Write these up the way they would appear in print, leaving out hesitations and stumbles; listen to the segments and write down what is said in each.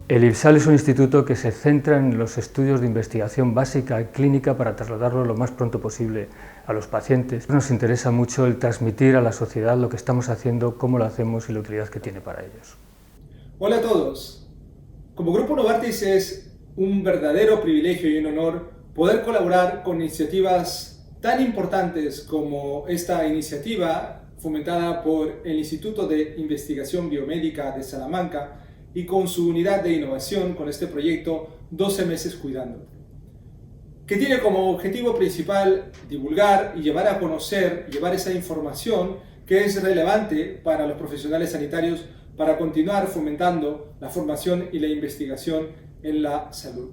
El IPSAL es un instituto que se centra en los estudios de investigación básica y clínica para trasladarlo lo más pronto posible a los pacientes. Nos interesa mucho el transmitir a la sociedad lo que estamos haciendo, cómo lo hacemos y la utilidad que tiene para ellos. Hola a todos. Como Grupo Novartis es un verdadero privilegio y un honor poder colaborar con iniciativas tan importantes como esta iniciativa fomentada por el Instituto de Investigación Biomédica de Salamanca y con su unidad de innovación con este proyecto 12 meses cuidándote, que tiene como objetivo principal divulgar y llevar a conocer, llevar esa información que es relevante para los profesionales sanitarios para continuar fomentando la formación y la investigación en la salud.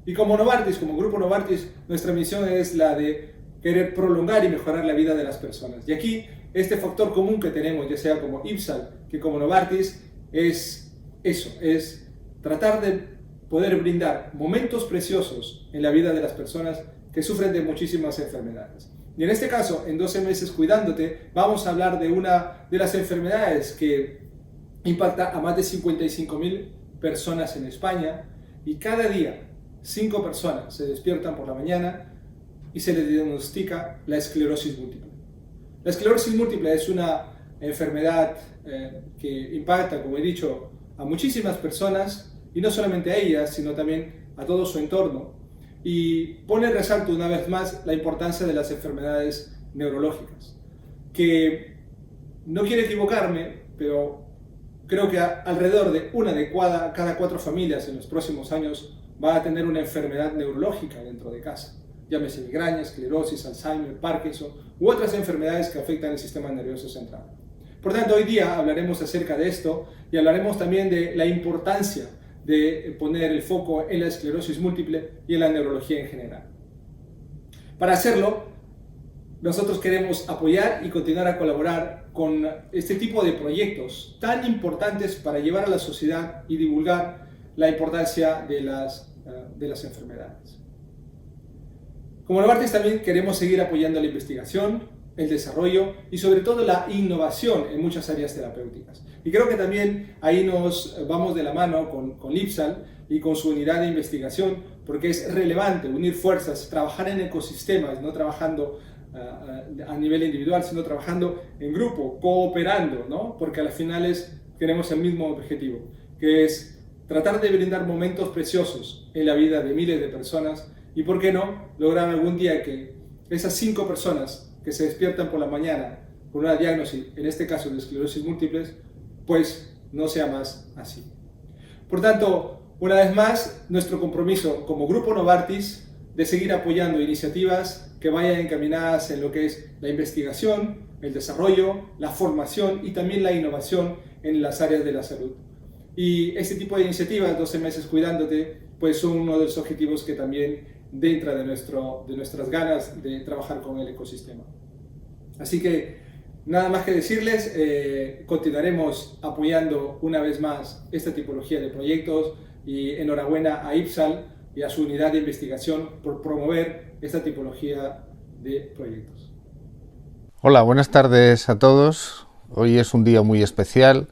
Y como Novartis, como Grupo Novartis, nuestra misión es la de querer prolongar y mejorar la vida de las personas. Y aquí este factor común que tenemos, ya sea como IPSAL que como Novartis, es eso, es tratar de poder brindar momentos preciosos en la vida de las personas que sufren de muchísimas enfermedades. Y en este caso, en 12 meses cuidándote, vamos a hablar de una de las enfermedades que impacta a más de 55.000 personas en España, y cada día 5 personas se despiertan por la mañana y se les diagnostica la esclerosis múltiple. La esclerosis múltiple es una enfermedad que impacta, como he dicho, a muchísimas personas, y no solamente a ellas, sino también a todo su entorno, y pone en resalto una vez más la importancia de las enfermedades neurológicas, que no quiero equivocarme, pero creo que alrededor de una de cada 4 familias en los próximos años va a tener una enfermedad neurológica dentro de casa, llámese migraña, esclerosis, Alzheimer, Parkinson u otras enfermedades que afectan el sistema nervioso central. Por tanto, hoy día hablaremos acerca de esto y hablaremos también de la importancia de poner el foco en la esclerosis múltiple y en la neurología en general. Para hacerlo, nosotros queremos apoyar y continuar a colaborar con este tipo de proyectos tan importantes para llevar a la sociedad y divulgar la importancia de las enfermedades. Como Novartis también queremos seguir apoyando la investigación, el desarrollo y sobre todo la innovación en muchas áreas terapéuticas. Y creo que también ahí nos vamos de la mano con IPSAL y con su unidad de investigación, porque es relevante unir fuerzas, trabajar en ecosistemas, no trabajando a nivel individual, sino trabajando en grupo, cooperando, ¿no? Porque al final tenemos el mismo objetivo, que es tratar de brindar momentos preciosos en la vida de miles de personas y, ¿por qué no?, lograr algún día que esas 5 personas que se despiertan por la mañana con una diagnosis, en este caso de esclerosis múltiples, pues no sea más así. Por tanto, una vez más, nuestro compromiso como Grupo Novartis de seguir apoyando iniciativas que vayan encaminadas en lo que es la investigación, el desarrollo, la formación y también la innovación en las áreas de la salud. Y este tipo de iniciativas, 12 meses cuidándote, pues son uno de los objetivos que también dentro de nuestras ganas de trabajar con el ecosistema. Así que nada más que decirles, continuaremos apoyando una vez más esta tipología de proyectos, y enhorabuena a IPSAL y a su unidad de investigación por promover esta tipología de proyectos. Hola, buenas tardes a todos. Hoy es un día muy especial,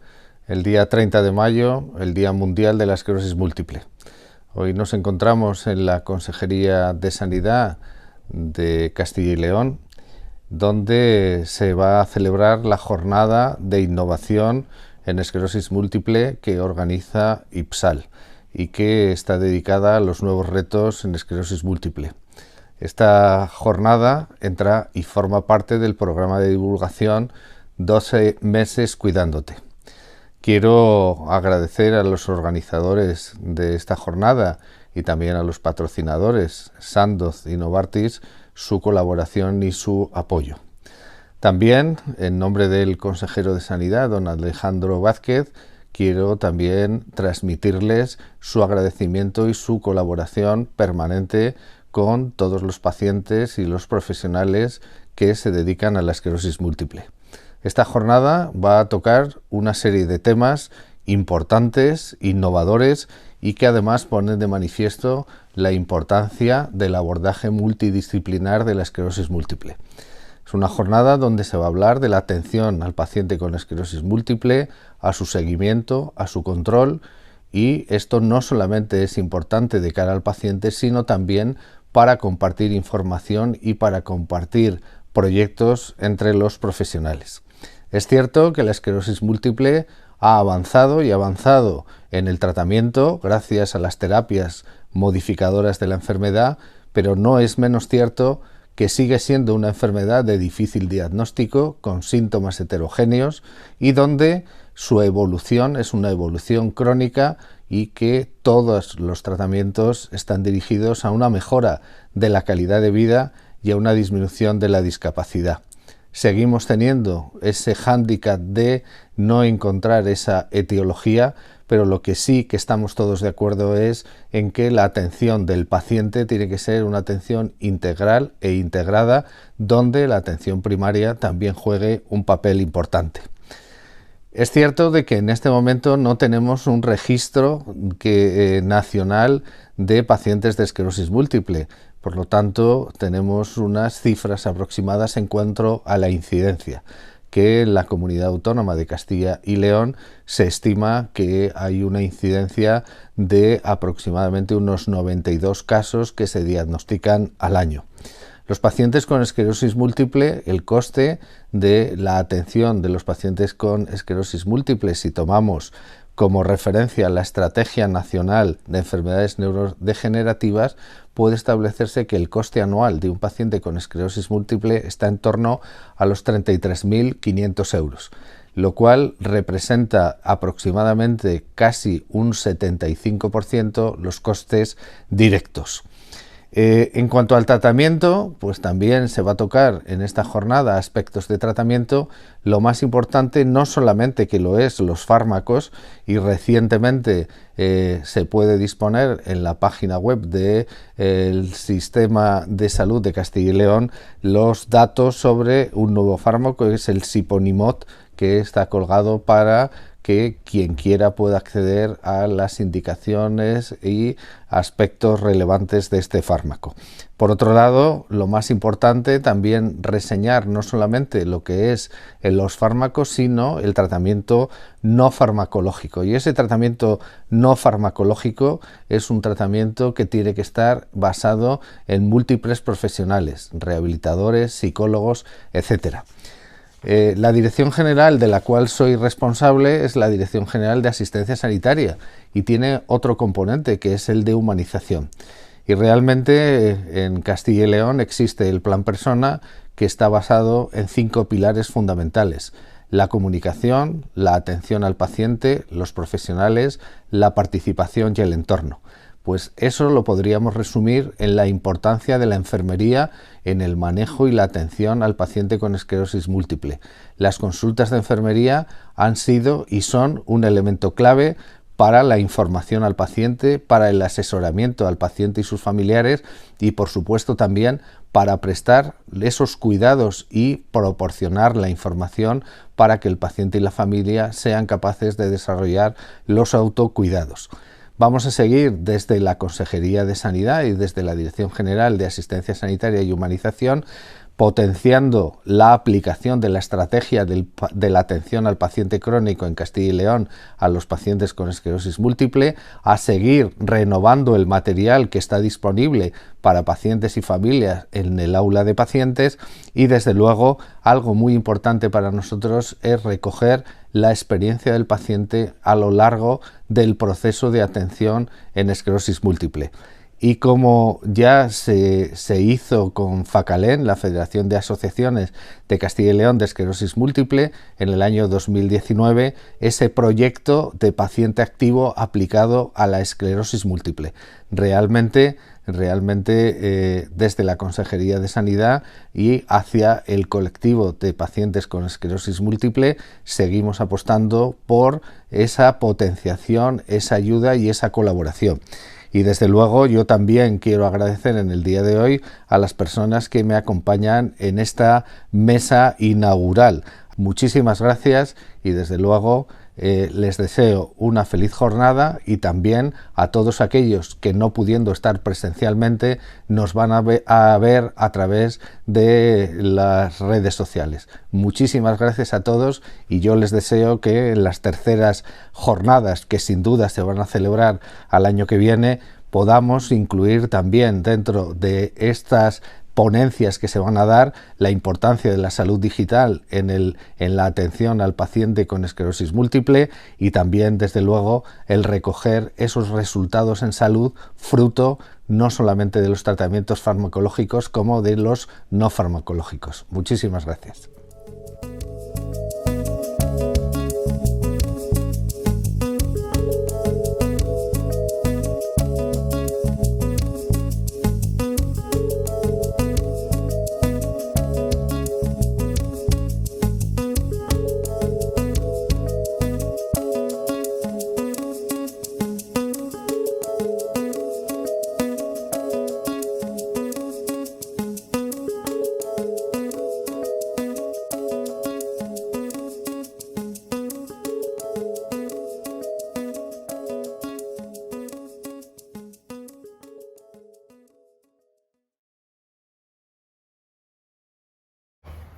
el día 30 de mayo, el Día Mundial de la Esclerosis Múltiple. Hoy nos encontramos en la Consejería de Sanidad de Castilla y León, donde se va a celebrar la jornada de innovación en esclerosis múltiple que organiza IPSAL y que está dedicada a los nuevos retos en esclerosis múltiple. Esta jornada entra y forma parte del programa de divulgación 12 meses cuidándote. Quiero agradecer a los organizadores de esta jornada y también a los patrocinadores Sandoz y Novartis su colaboración y su apoyo. También, en nombre del consejero de Sanidad, don Alejandro Vázquez, quiero también transmitirles su agradecimiento y su colaboración permanente con todos los pacientes y los profesionales que se dedican a la esclerosis múltiple. Esta jornada va a tocar una serie de temas importantes, innovadores y que además ponen de manifiesto la importancia del abordaje multidisciplinar de la esclerosis múltiple. Es una jornada donde se va a hablar de la atención al paciente con esclerosis múltiple, a su seguimiento, a su control, y esto no solamente es importante de cara al paciente, sino también para compartir información y para compartir proyectos entre los profesionales. Es cierto que la esclerosis múltiple ha avanzado y avanzado en el tratamiento gracias a las terapias modificadoras de la enfermedad, pero no es menos cierto que sigue siendo una enfermedad de difícil diagnóstico, con síntomas heterogéneos y donde su evolución es una evolución crónica y que todos los tratamientos están dirigidos a una mejora de la calidad de vida y a una disminución de la discapacidad. Seguimos teniendo ese hándicap de no encontrar esa etiología, pero lo que sí que estamos todos de acuerdo es en que la atención del paciente tiene que ser una atención integral e integrada, donde la atención primaria también juegue un papel importante. Es cierto de que en este momento no tenemos un registro nacional de pacientes de esclerosis múltiple. Por lo tanto, tenemos unas cifras aproximadas en cuanto a la incidencia, que en la Comunidad Autónoma de Castilla y León se estima que hay una incidencia de aproximadamente unos 92 casos que se diagnostican al año. Los pacientes con esclerosis múltiple, el coste de la atención de los pacientes con esclerosis múltiple, si tomamos como referencia la Estrategia Nacional de Enfermedades Neurodegenerativas, puede establecerse que el coste anual de un paciente con esclerosis múltiple está en torno a los 33.500 euros, lo cual representa aproximadamente casi un 75% los costes directos. En cuanto al tratamiento, pues también se va a tocar en esta jornada aspectos de tratamiento. Lo más importante, no solamente que lo es los fármacos, y recientemente se puede disponer en la página web del Sistema de Salud de Castilla y León los datos sobre un nuevo fármaco, que es el Siponimod, que está colgado para que quien quiera pueda acceder a las indicaciones y aspectos relevantes de este fármaco. Por otro lado, lo más importante también reseñar no solamente lo que es los fármacos, sino el tratamiento no farmacológico. Y ese tratamiento no farmacológico es un tratamiento que tiene que estar basado en múltiples profesionales, rehabilitadores, psicólogos, etcétera. La Dirección General de la cual soy responsable es la Dirección General de Asistencia Sanitaria y tiene otro componente, que es el de humanización. Y realmente en Castilla y León existe el Plan Persona, que está basado en 5 pilares fundamentales: la comunicación, la atención al paciente, los profesionales, la participación y el entorno. Pues eso lo podríamos resumir en la importancia de la enfermería en el manejo y la atención al paciente con esclerosis múltiple. Las consultas de enfermería han sido y son un elemento clave para la información al paciente, para el asesoramiento al paciente y sus familiares y, por supuesto, también para prestar esos cuidados y proporcionar la información para que el paciente y la familia sean capaces de desarrollar los autocuidados. Vamos a seguir desde la Consejería de Sanidad y desde la Dirección General de Asistencia Sanitaria y Humanización potenciando la aplicación de la estrategia de la atención al paciente crónico en Castilla y León a los pacientes con esclerosis múltiple, a seguir renovando el material que está disponible para pacientes y familias en el aula de pacientes y, desde luego, algo muy importante para nosotros es recoger la experiencia del paciente a lo largo del proceso de atención en esclerosis múltiple. Y como ya se hizo con FACALEN, la Federación de Asociaciones de Castilla y León de Esclerosis Múltiple, en el año 2019, ese proyecto de paciente activo aplicado a la esclerosis múltiple. Realmente desde la Consejería de Sanidad y hacia el colectivo de pacientes con esclerosis múltiple seguimos apostando por esa potenciación, esa ayuda y esa colaboración. Y desde luego yo también quiero agradecer en el día de hoy a las personas que me acompañan en esta mesa inaugural. Muchísimas gracias y desde luego les deseo una feliz jornada, y también a todos aquellos que, no pudiendo estar presencialmente, nos van a ver a través de las redes sociales. Muchísimas gracias a todos, y yo les deseo que en las terceras jornadas, que sin duda se van a celebrar al año que viene, podamos incluir también dentro de estas ponencias que se van a dar la importancia de la salud digital en la atención al paciente con esclerosis múltiple, y también desde luego el recoger esos resultados en salud fruto no solamente de los tratamientos farmacológicos como de los no farmacológicos. Muchísimas gracias.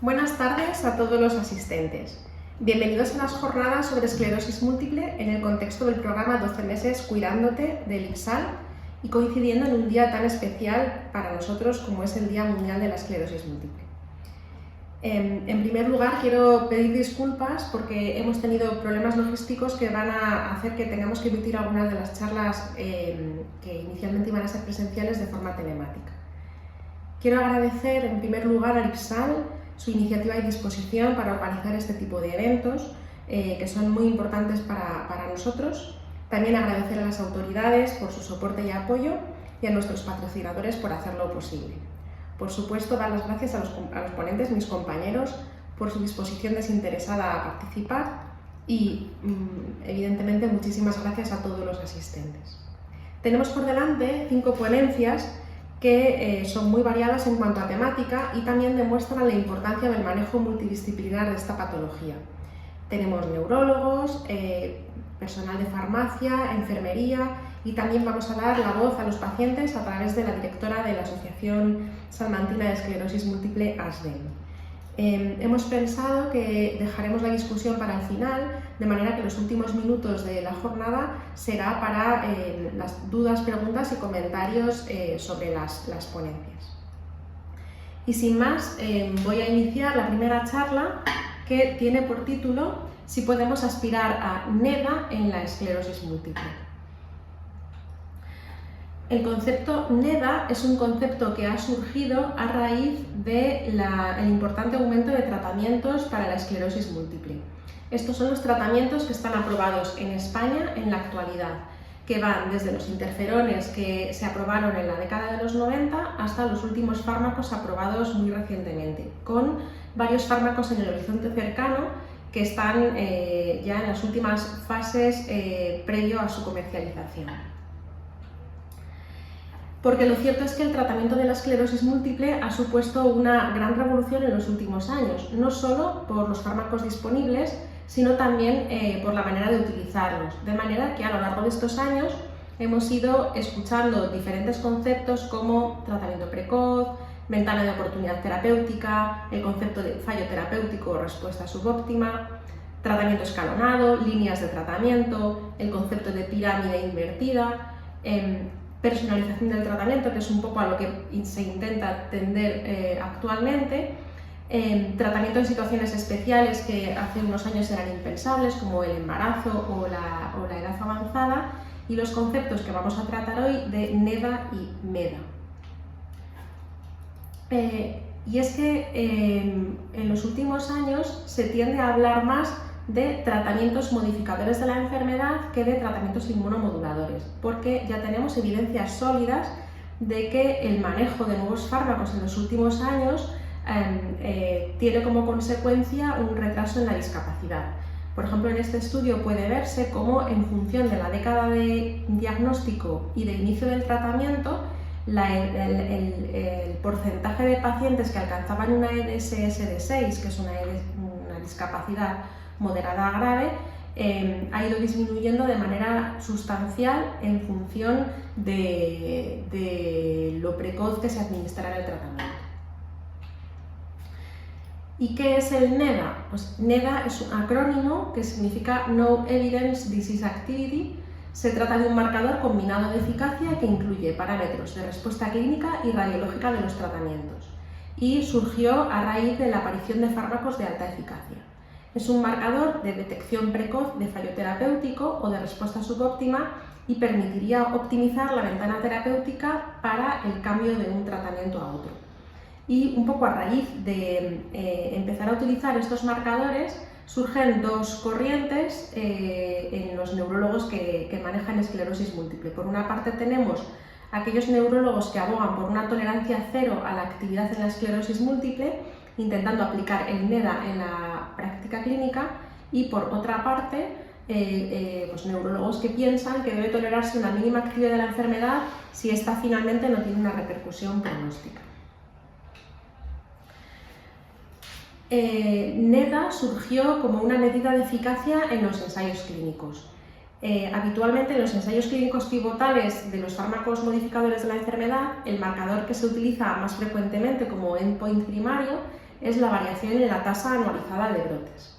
Buenas tardes a todos los asistentes. Bienvenidos a las jornadas sobre esclerosis múltiple en el contexto del programa 12 meses Cuidándote del IPSAL, y coincidiendo en un día tan especial para nosotros como es el Día Mundial de la Esclerosis Múltiple. En primer lugar, quiero pedir disculpas porque hemos tenido problemas logísticos que van a hacer que tengamos que emitir algunas de las charlas que inicialmente iban a ser presenciales de forma telemática. Quiero agradecer en primer lugar al IPSAL su iniciativa y disposición para organizar este tipo de eventos, que son muy importantes para nosotros. También agradecer a las autoridades por su soporte y apoyo, y a nuestros patrocinadores por hacerlo posible. Por supuesto, dar las gracias a los ponentes, mis compañeros, por su disposición desinteresada a participar, y evidentemente muchísimas gracias a todos los asistentes. Tenemos por delante 5 ponencias que son muy variadas en cuanto a temática y también demuestran la importancia del manejo multidisciplinar de esta patología. Tenemos neurólogos, personal de farmacia, enfermería, y también vamos a dar la voz a los pacientes a través de la directora de la Asociación Salmantina de Esclerosis Múltiple, ASDEM. Hemos pensado que dejaremos la discusión para el final, de manera que los últimos minutos de la jornada será para las dudas, preguntas y comentarios sobre las ponencias. Y sin más, voy a iniciar la primera charla, que tiene por título "Si podemos aspirar a NEDA en la esclerosis múltiple". El concepto NEDA es un concepto que ha surgido a raíz del importante aumento de tratamientos para la esclerosis múltiple. Estos son los tratamientos que están aprobados en España en la actualidad, que van desde los interferones que se aprobaron en la década de los 90 hasta los últimos fármacos aprobados muy recientemente, con varios fármacos en el horizonte cercano que están ya en las últimas fases previo a su comercialización. Porque lo cierto es que el tratamiento de la esclerosis múltiple ha supuesto una gran revolución en los últimos años, no solo por los fármacos disponibles, sino también por la manera de utilizarlos. De manera que a lo largo de estos años hemos ido escuchando diferentes conceptos como tratamiento precoz, ventana de oportunidad terapéutica, el concepto de fallo terapéutico o respuesta subóptima, tratamiento escalonado, líneas de tratamiento, el concepto de pirámide invertida, personalización del tratamiento, que es un poco a lo que se intenta tender actualmente, tratamiento en situaciones especiales que hace unos años eran impensables, como el embarazo o la edad avanzada, y los conceptos que vamos a tratar hoy de NEDA y MEDA. Y es que en los últimos años se tiende a hablar más de tratamientos modificadores de la enfermedad que de tratamientos inmunomoduladores, porque ya tenemos evidencias sólidas de que el manejo de nuevos fármacos en los últimos años tiene como consecuencia un retraso en la discapacidad. Por ejemplo, en este estudio puede verse cómo en función de la década de diagnóstico y de inicio del tratamiento, el porcentaje de pacientes que alcanzaban una EDSS de 6, que es una discapacidad moderada a grave, ha ido disminuyendo de manera sustancial en función de lo precoz que se administrara el tratamiento. ¿Y qué es el NEDA? Pues NEDA es un acrónimo que significa No Evidence Disease Activity. Se trata de un marcador combinado de eficacia que incluye parámetros de respuesta clínica y radiológica de los tratamientos, y surgió a raíz de la aparición de fármacos de alta eficacia. Es un marcador de detección precoz de fallo terapéutico o de respuesta subóptima y permitiría optimizar la ventana terapéutica para el cambio de un tratamiento a otro. Y un poco a raíz de empezar a utilizar estos marcadores, surgen dos corrientes en los neurólogos que manejan esclerosis múltiple. Por una parte tenemos aquellos neurólogos que abogan por una tolerancia cero a la actividad en la esclerosis múltiple, intentando aplicar el NEDA en la práctica clínica, y por otra parte pues neurólogos que piensan que debe tolerarse una mínima actividad de la enfermedad si ésta finalmente no tiene una repercusión pronóstica. NEDA surgió como una medida de eficacia en los ensayos clínicos. Habitualmente en los ensayos clínicos pivotales de los fármacos modificadores de la enfermedad, el marcador que se utiliza más frecuentemente como endpoint primario es la variación en la tasa anualizada de brotes.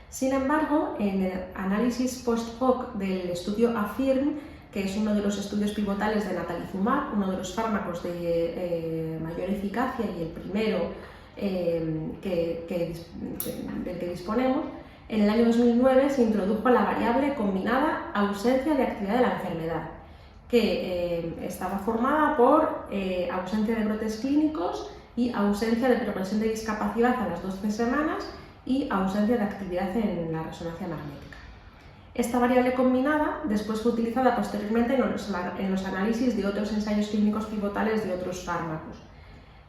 Sin embargo, en el análisis post-hoc del estudio AFIRM, que es uno de los estudios pivotales de natalizumab, uno de los fármacos de mayor eficacia y el primero del que disponemos, en el año 2009 se introdujo la variable combinada ausencia de actividad de la enfermedad, que estaba formada por ausencia de brotes clínicos y ausencia de progresión de discapacidad a las 12 semanas y ausencia de actividad en la resonancia magnética. Esta variable combinada después fue utilizada posteriormente en los análisis de otros ensayos clínicos pivotales de otros fármacos.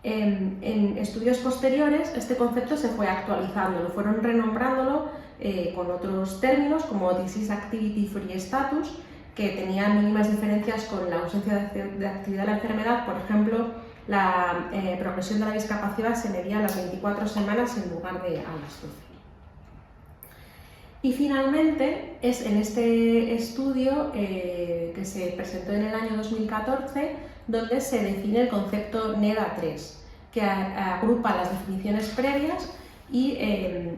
En estudios posteriores este concepto se fue actualizando, lo fueron renombrándolo con otros términos como Disease Activity Free Status, que tenían mínimas diferencias con la ausencia de actividad de la enfermedad. Por ejemplo, la progresión de la discapacidad se medía a las 24 semanas en lugar de a las 12. Y finalmente es en este estudio que se presentó en el año 2014 donde se define el concepto NEDA3, que agrupa las definiciones previas y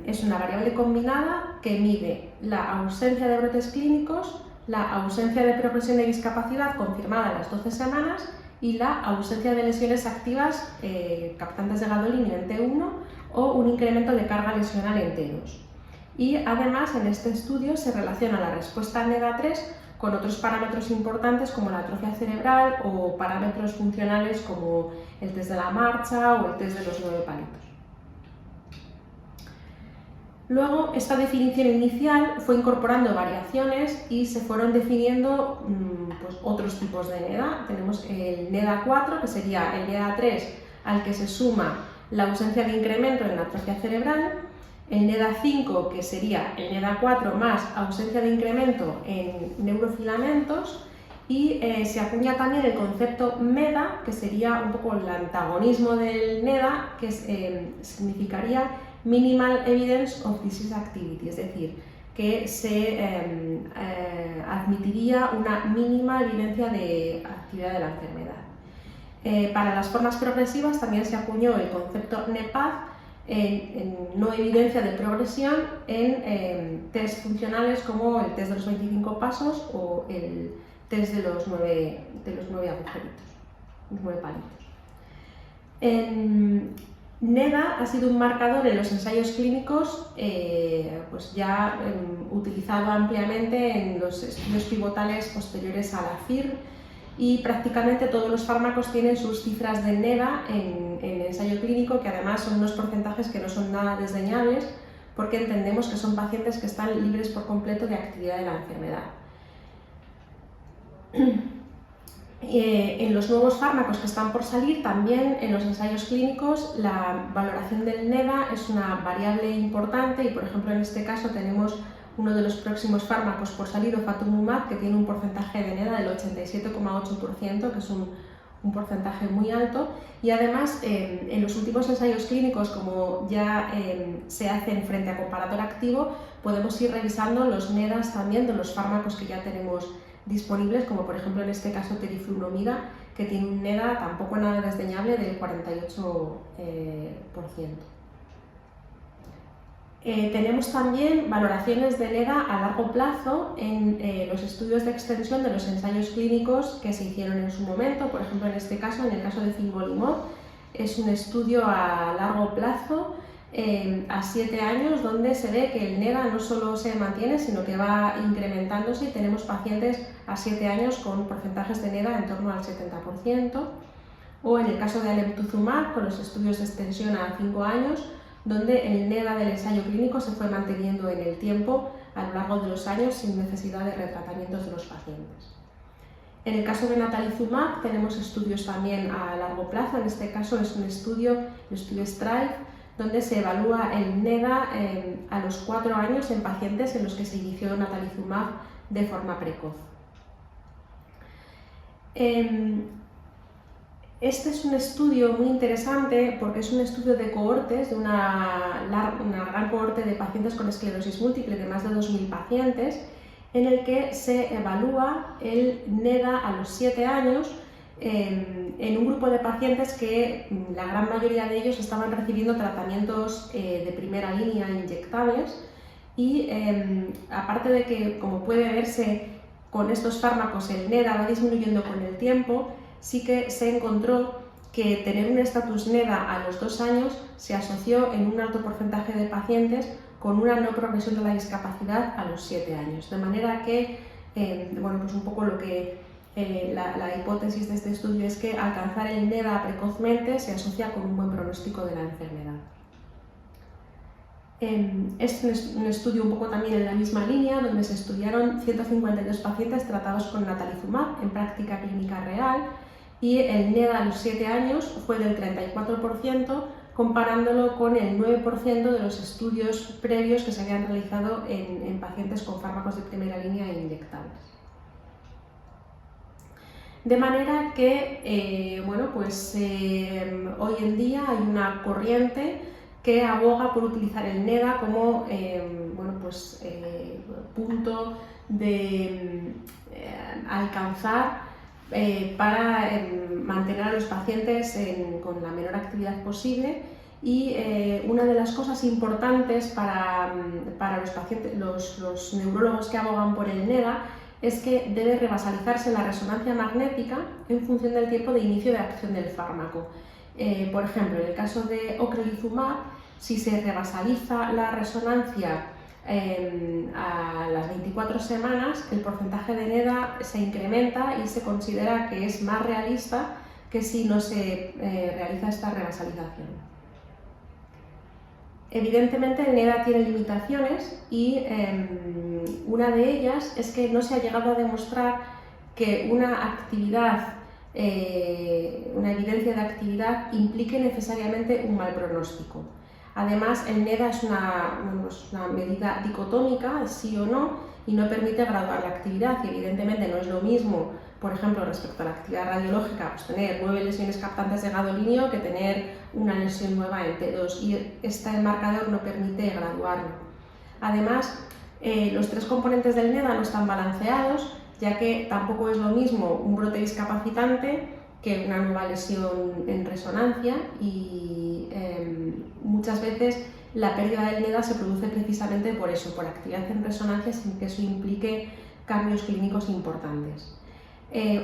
es una variable combinada que mide la ausencia de brotes clínicos, la ausencia de progresión de discapacidad confirmada a las 12 semanas y la ausencia de lesiones activas captantes de gadolinium en T1 o un incremento de carga lesional en T2. Y además en este estudio se relaciona la respuesta NEDA3 con otros parámetros importantes como la atrofia cerebral o parámetros funcionales como el test de la marcha o el test de los 9 palitos. Luego, esta definición inicial fue incorporando variaciones y se fueron definiendo pues, otros tipos de NEDA. Tenemos el NEDA4, que sería el NEDA3 al que se suma la ausencia de incremento en la atrofia cerebral, el NEDA5, que sería el NEDA4 más ausencia de incremento en neurofilamentos, y se acuña también el concepto MEDA, que sería un poco el antagonismo del NEDA, que significaría Minimal Evidence of Disease Activity, es decir, que se admitiría una mínima evidencia de actividad de la enfermedad. Para las formas progresivas también se acuñó el concepto NEPAD, en no evidencia de progresión en test funcionales como el test de los 25 pasos o el test de los 9 agujeritos, los 9 palitos. NEDA ha sido un marcador en los ensayos clínicos pues ya utilizado ampliamente en los estudios pivotales posteriores a la FIRM, y prácticamente todos los fármacos tienen sus cifras de NEDA en ensayo clínico, que además son unos porcentajes que no son nada desdeñables porque entendemos que son pacientes que están libres por completo de actividad de la enfermedad. En los nuevos fármacos que están por salir, también en los ensayos clínicos, la valoración del NEDA es una variable importante y, por ejemplo, en este caso tenemos uno de los próximos fármacos por salir, ofatumumab, que tiene un porcentaje de NEDA del 87,8%, que es un porcentaje muy alto, y además en los últimos ensayos clínicos, como ya se hacen frente a comparador activo, podemos ir revisando los NEDAs también de los fármacos que ya tenemos disponibles, como por ejemplo en este caso teriflunomida, que tiene un NEDA tampoco nada desdeñable del 48%. Tenemos también valoraciones de NEDA a largo plazo en los estudios de extensión de los ensayos clínicos que se hicieron en su momento. Por ejemplo, en este caso, en el caso de fingolimod, es un estudio a largo plazo, a 7 años, donde se ve que el NEDA no solo se mantiene, sino que va incrementándose, y tenemos pacientes a 7 años con porcentajes de NEDA en torno al 70%. O en el caso de alemtuzumab, con los estudios de extensión a 5 años, donde el NEDA del ensayo clínico se fue manteniendo en el tiempo a lo largo de los años sin necesidad de retratamientos de los pacientes. En el caso de natalizumab tenemos estudios también a largo plazo. En este caso es un estudio, el estudio STRIVE, donde se evalúa el NEDA a los 4 años en pacientes en los que se inició natalizumab de forma precoz. Este es un estudio muy interesante porque es un estudio de cohortes, de una gran cohorte de pacientes con esclerosis múltiple, de más de 2.000 pacientes, en el que se evalúa el NEDA a los 7 años en un grupo de pacientes que la gran mayoría de ellos estaban recibiendo tratamientos de primera línea inyectables, y aparte de que, como puede verse con estos fármacos, el NEDA va disminuyendo con el tiempo, sí que se encontró que tener un estatus NEDA a los 2 años se asoció en un alto porcentaje de pacientes con una no progresión de la discapacidad a los 7 años. De manera que, pues un poco lo que la hipótesis de este estudio es que alcanzar el NEDA precozmente se asocia con un buen pronóstico de la enfermedad. Este es un estudio un poco también en la misma línea, donde se estudiaron 152 pacientes tratados con natalizumab en práctica clínica real, y el NEDA a los 7 años fue del 34%, comparándolo con el 9% de los estudios previos que se habían realizado en pacientes con fármacos de primera línea e inyectables. De manera que, hoy en día hay una corriente que aboga por utilizar el NEDA como punto de alcanzar para mantener a los pacientes con la menor actividad posible. Y una de las cosas importantes para los pacientes, los neurólogos que abogan por el NEDA, es que debe rebasalizarse la resonancia magnética en función del tiempo de inicio de acción del fármaco. Por ejemplo, en el caso de ocrelizumab, si se rebasaliza la resonancia a las 24 semanas, el porcentaje de NEDA se incrementa y se considera que es más realista que si no se realiza esta rebasalización. Evidentemente el NEDA tiene limitaciones, y una de ellas es que no se ha llegado a demostrar que una evidencia de actividad implique necesariamente un mal pronóstico. Además, el NEDA es una medida dicotómica, sí o no, y no permite graduar la actividad, y evidentemente no es lo mismo, por ejemplo, respecto a la actividad radiológica, pues tener 9 lesiones captantes de gadolinio que tener una lesión nueva en T2, y este marcador no permite graduarlo. Además, los 3 componentes del NEDA no están balanceados, ya que tampoco es lo mismo un brote discapacitante que una nueva lesión en resonancia, y muchas veces la pérdida del NEDA se produce precisamente por eso, por actividad en resonancia, sin que eso implique cambios clínicos importantes.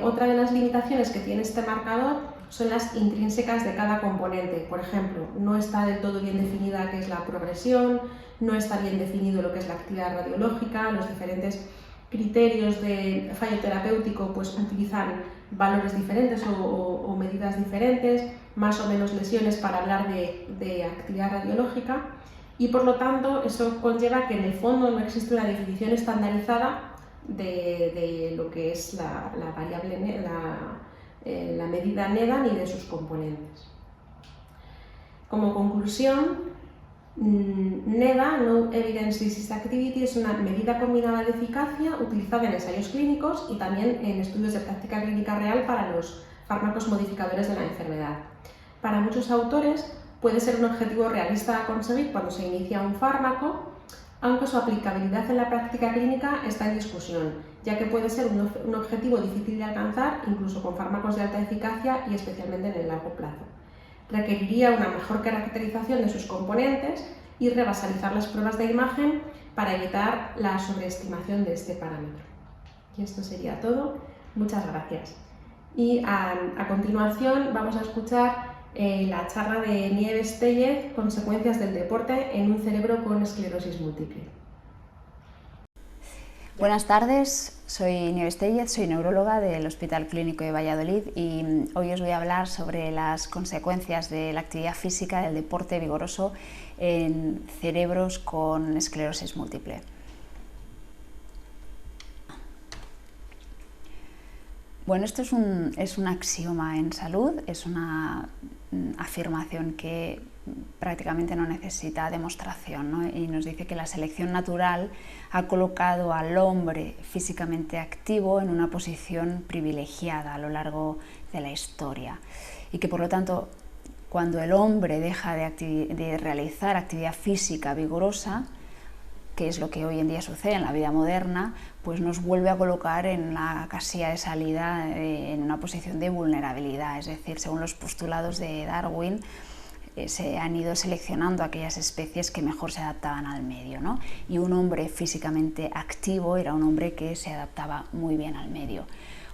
Otra de las limitaciones que tiene este marcador son las intrínsecas de cada componente. Por ejemplo, no está del todo bien definida qué es la progresión, no está bien definido lo que es la actividad radiológica, los diferentes criterios de fallo terapéutico pues utilizan valores diferentes o medidas diferentes, más o menos lesiones para hablar de actividad radiológica, y por lo tanto eso conlleva que en el fondo no existe una definición estandarizada de lo que es la variable, la medida NEDA, ni de sus componentes. Como conclusión, NEDA, No Evidence Disease Activity, es una medida combinada de eficacia utilizada en ensayos clínicos y también en estudios de práctica clínica real para los fármacos modificadores de la enfermedad. Para muchos autores puede ser un objetivo realista a conseguir cuando se inicia un fármaco, aunque su aplicabilidad en la práctica clínica está en discusión, ya que puede ser un objetivo difícil de alcanzar incluso con fármacos de alta eficacia y especialmente en el largo plazo. Requeriría una mejor caracterización de sus componentes y rebasalizar las pruebas de imagen para evitar la sobreestimación de este parámetro. Y esto sería todo. Muchas gracias. Y a continuación vamos a escuchar la charla de Nieves Tellez, Consecuencias del deporte en un cerebro con esclerosis múltiple. Buenas tardes, soy Nieves Tellez, soy neuróloga del Hospital Clínico de Valladolid y hoy os voy a hablar sobre las consecuencias de la actividad física, del deporte vigoroso en cerebros con esclerosis múltiple. Bueno, esto es un axioma en salud, es una afirmación que prácticamente no necesita demostración, ¿no? Y nos dice que la selección natural ha colocado al hombre físicamente activo en una posición privilegiada a lo largo de la historia y que por lo tanto cuando el hombre deja de realizar actividad física vigorosa, que es lo que hoy en día sucede en la vida moderna, pues nos vuelve a colocar en la casilla de salida en una posición de vulnerabilidad, es decir, según los postulados de Darwin, se han ido seleccionando aquellas especies que mejor se adaptaban al medio, ¿no? Y un hombre físicamente activo era un hombre que se adaptaba muy bien al medio.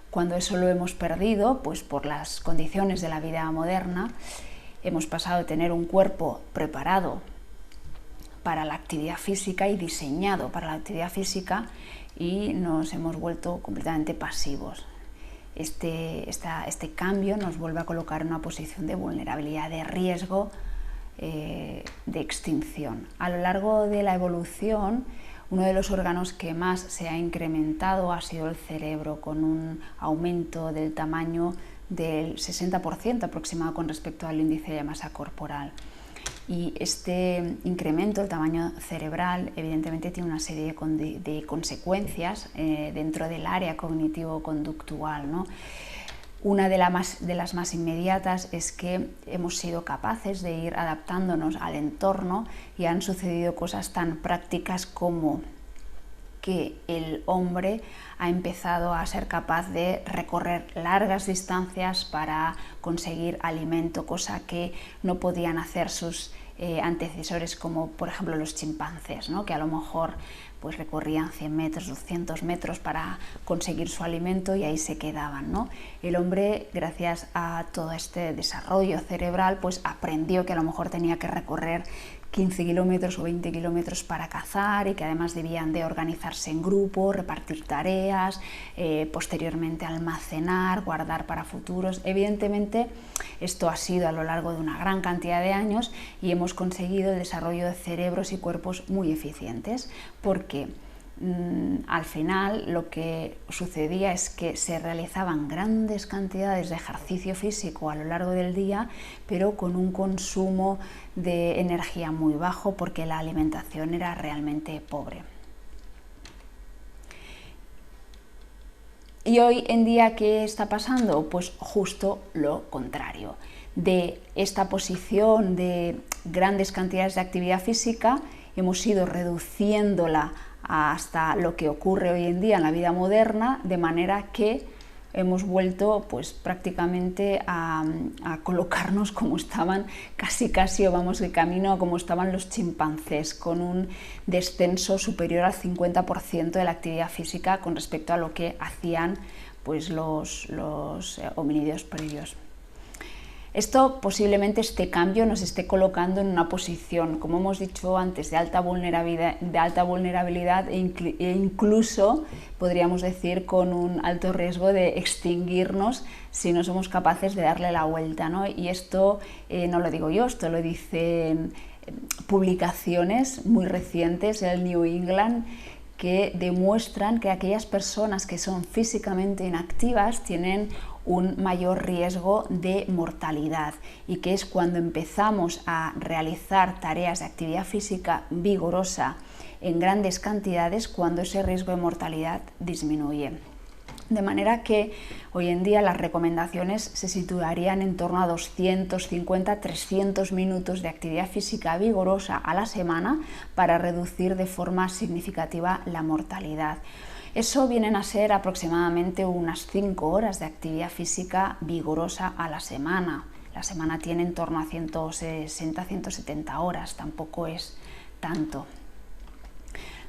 Cuando eso lo hemos perdido, pues por las condiciones de la vida moderna, hemos pasado de tener un cuerpo preparado para la actividad física y diseñado para la actividad física y nos hemos vuelto completamente pasivos. Este cambio nos vuelve a colocar en una posición de vulnerabilidad, de riesgo de extinción. A lo largo de la evolución, uno de los órganos que más se ha incrementado ha sido el cerebro, con un aumento del tamaño del 60% aproximado con respecto al índice de masa corporal. Y este incremento del tamaño cerebral evidentemente tiene una serie de consecuencias dentro del área cognitivo-conductual, ¿no? Una de las más inmediatas es que hemos sido capaces de ir adaptándonos al entorno y han sucedido cosas tan prácticas como que el hombre ha empezado a ser capaz de recorrer largas distancias para conseguir alimento, cosa que no podían hacer sus antecesores, como por ejemplo los chimpancés, ¿no? Que a lo mejor pues recorrían 100 metros, 200 metros para conseguir su alimento y ahí se quedaban, ¿no? El hombre, gracias a todo este desarrollo cerebral, pues aprendió que a lo mejor tenía que recorrer 15 kilómetros o 20 kilómetros para cazar y que además debían de organizarse en grupo, repartir tareas, posteriormente almacenar, guardar para futuros. Evidentemente esto ha sido a lo largo de una gran cantidad de años y hemos conseguido el desarrollo de cerebros y cuerpos muy eficientes porque al final lo que sucedía es que se realizaban grandes cantidades de ejercicio físico a lo largo del día, pero con un consumo de energía muy bajo porque la alimentación era realmente pobre. Y hoy en día, ¿qué está pasando? Pues justo lo contrario. De esta posición de grandes cantidades de actividad física hemos ido reduciéndola hasta lo que ocurre hoy en día en la vida moderna, de manera que hemos vuelto pues prácticamente a colocarnos como estaban, casi o vamos de camino a como estaban los chimpancés, con un descenso superior al 50% de la actividad física con respecto a lo que hacían pues los homínidos previos. Esto posiblemente este cambio nos esté colocando en una posición, como hemos dicho antes, de alta vulnerabilidad e incluso podríamos decir con un alto riesgo de extinguirnos si no somos capaces de darle la vuelta, ¿no? Y esto no lo digo yo, esto lo dicen publicaciones muy recientes, el New England, que demuestran que aquellas personas que son físicamente inactivas tienen un mayor riesgo de mortalidad, y que es cuando empezamos a realizar tareas de actividad física vigorosa en grandes cantidades cuando ese riesgo de mortalidad disminuye. De manera que hoy en día las recomendaciones se situarían en torno a 250-300 minutos de actividad física vigorosa a la semana para reducir de forma significativa la mortalidad. Eso vienen a ser aproximadamente unas 5 horas de actividad física vigorosa a la semana. La semana tiene en torno a 160-170 horas, tampoco es tanto.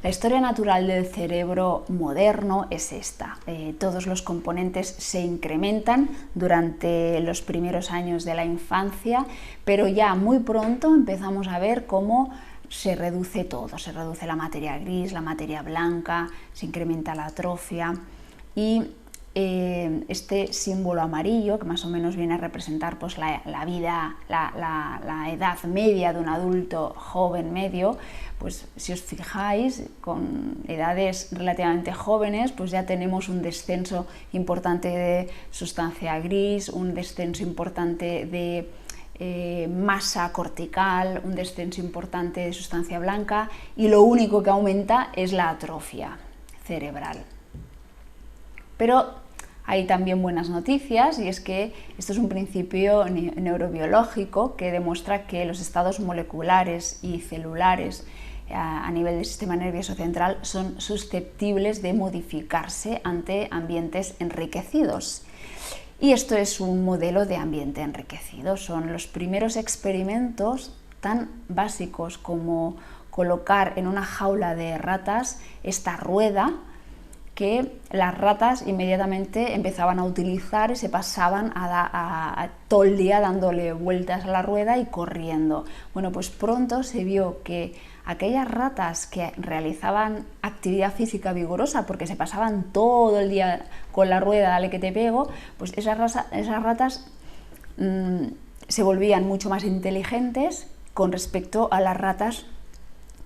La historia natural del cerebro moderno es esta. Todos los componentes se incrementan durante los primeros años de la infancia, pero ya muy pronto empezamos a ver cómo se reduce todo. Se reduce la materia gris, la materia blanca, se incrementa la atrofia, y este símbolo amarillo, que más o menos viene a representar pues, la vida, la edad media de un adulto joven medio, pues si os fijáis, con edades relativamente jóvenes, pues ya tenemos un descenso importante de sustancia gris, un descenso importante de masa cortical, un descenso importante de sustancia blanca, y lo único que aumenta es la atrofia cerebral. Pero hay también buenas noticias, y es que esto es un principio neurobiológico que demuestra que los estados moleculares y celulares a nivel del sistema nervioso central son susceptibles de modificarse ante ambientes enriquecidos. Y esto es un modelo de ambiente enriquecido. Son los primeros experimentos tan básicos como colocar en una jaula de ratas esta rueda, que las ratas inmediatamente empezaban a utilizar y se pasaban a todo el día dándole vueltas a la rueda y corriendo. Bueno, pues pronto se vio que aquellas ratas que realizaban actividad física vigorosa, porque se pasaban todo el día con la rueda, dale que te pego, pues esas ratas se volvían mucho más inteligentes con respecto a las ratas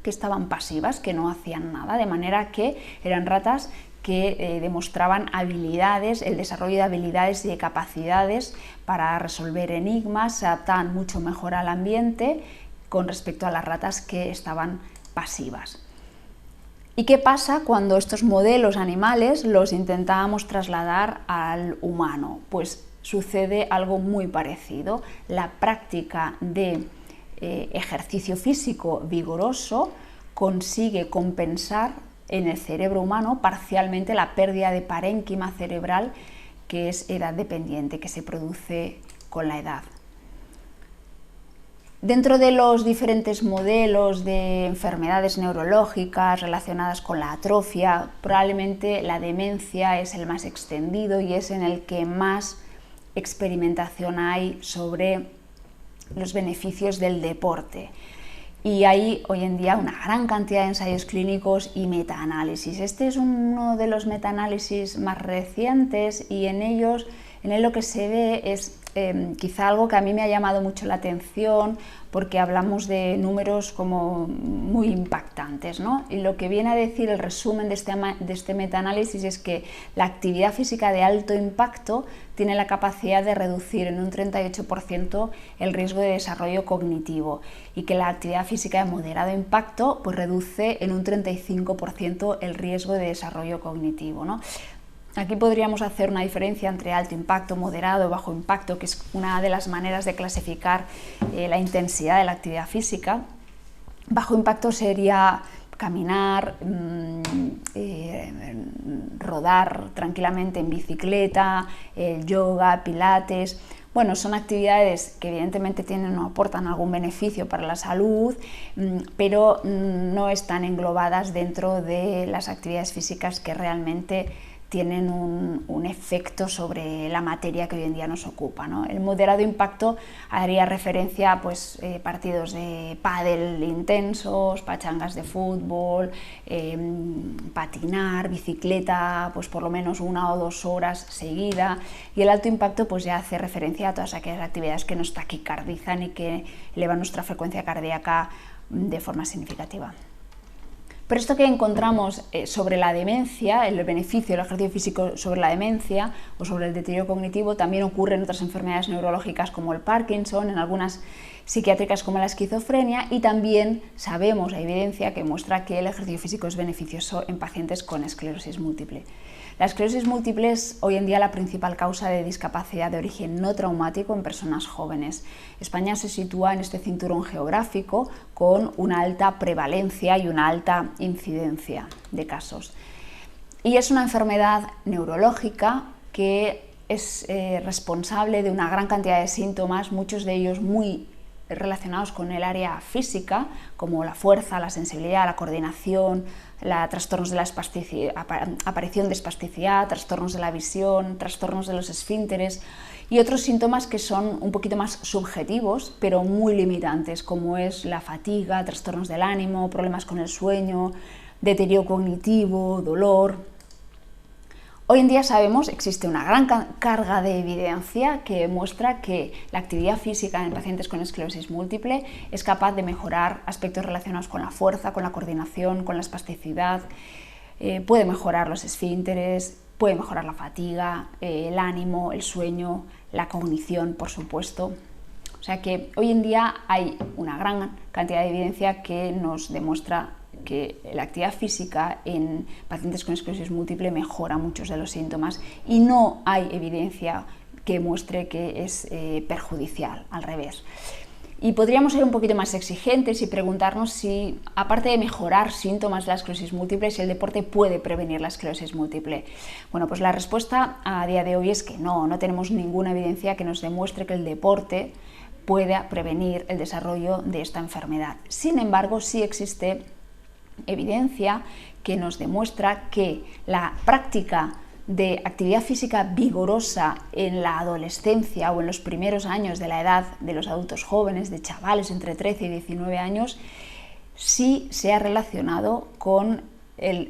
que estaban pasivas, que no hacían nada, de manera que eran ratas que demostraban habilidades, el desarrollo de habilidades y de capacidades para resolver enigmas, se adaptaban mucho mejor al ambiente con respecto a las ratas que estaban pasivas. ¿Y qué pasa cuando estos modelos animales los intentábamos trasladar al humano? Pues sucede algo muy parecido. La práctica de ejercicio físico vigoroso consigue compensar en el cerebro humano parcialmente la pérdida de parénquima cerebral, que es edad dependiente, que se produce con la edad. Dentro de los diferentes modelos de enfermedades neurológicas relacionadas con la atrofia, probablemente la demencia es el más extendido y es en el que más experimentación hay sobre los beneficios del deporte. Y hay hoy en día una gran cantidad de ensayos clínicos y metaanálisis. Este es uno de los metaanálisis más recientes, y en él lo que se ve es quizá algo que a mí me ha llamado mucho la atención, porque hablamos de números como muy impactantes, ¿no? Y lo que viene a decir el resumen de este metaanálisis es que la actividad física de alto impacto tiene la capacidad de reducir en un 38% el riesgo de desarrollo cognitivo, y que la actividad física de moderado impacto pues reduce en un 35% el riesgo de desarrollo cognitivo, ¿no? Aquí podríamos hacer una diferencia entre alto impacto, moderado y bajo impacto, que es una de las maneras de clasificar la intensidad de la actividad física. Bajo impacto sería caminar, rodar tranquilamente en bicicleta, yoga, pilates. Bueno, son actividades que evidentemente tienen o aportan algún beneficio para la salud, pero no están englobadas dentro de las actividades físicas que realmente tienen un efecto sobre la materia que hoy en día nos ocupa, ¿no? El moderado impacto haría referencia a partidos de pádel intensos, pachangas de fútbol, patinar, bicicleta, pues por lo menos 1 o 2 horas seguida, y el alto impacto pues ya hace referencia a todas aquellas actividades que nos taquicardizan y que elevan nuestra frecuencia cardíaca de forma significativa. Pero esto que encontramos sobre la demencia, el beneficio del ejercicio físico sobre la demencia o sobre el deterioro cognitivo, también ocurre en otras enfermedades neurológicas como el Parkinson, en algunas psiquiátricas como la esquizofrenia, y también sabemos, hay evidencia que muestra que el ejercicio físico es beneficioso en pacientes con esclerosis múltiple. La esclerosis múltiple es hoy en día la principal causa de discapacidad de origen no traumático en personas jóvenes. España se sitúa en este cinturón geográfico con una alta prevalencia y una alta incidencia de casos. Y es una enfermedad neurológica que es responsable de una gran cantidad de síntomas, muchos de ellos muy relacionados con el área física, como la fuerza, la sensibilidad, la coordinación, trastornos de la aparición de espasticidad, trastornos de la visión, trastornos de los esfínteres y otros síntomas que son un poquito más subjetivos, pero muy limitantes, como es la fatiga, trastornos del ánimo, problemas con el sueño, deterioro cognitivo, dolor. Hoy en día sabemos, existe una gran carga de evidencia que muestra que la actividad física en pacientes con esclerosis múltiple es capaz de mejorar aspectos relacionados con la fuerza, con la coordinación, con la espasticidad, puede mejorar los esfínteres, puede mejorar la fatiga, el ánimo, el sueño, la cognición, por supuesto. O sea que hoy en día hay una gran cantidad de evidencia que nos demuestra que la actividad física en pacientes con esclerosis múltiple mejora muchos de los síntomas y no hay evidencia que muestre que es perjudicial, al revés. Y podríamos ser un poquito más exigentes y preguntarnos si, aparte de mejorar síntomas de la esclerosis múltiple, si el deporte puede prevenir la esclerosis múltiple. Bueno, pues la respuesta a día de hoy es que no tenemos ninguna evidencia que nos demuestre que el deporte pueda prevenir el desarrollo de esta enfermedad. Sin embargo, sí existe evidencia que nos demuestra que la práctica de actividad física vigorosa en la adolescencia o en los primeros años de la edad de los adultos jóvenes, de chavales entre 13 y 19 años, sí se ha relacionado con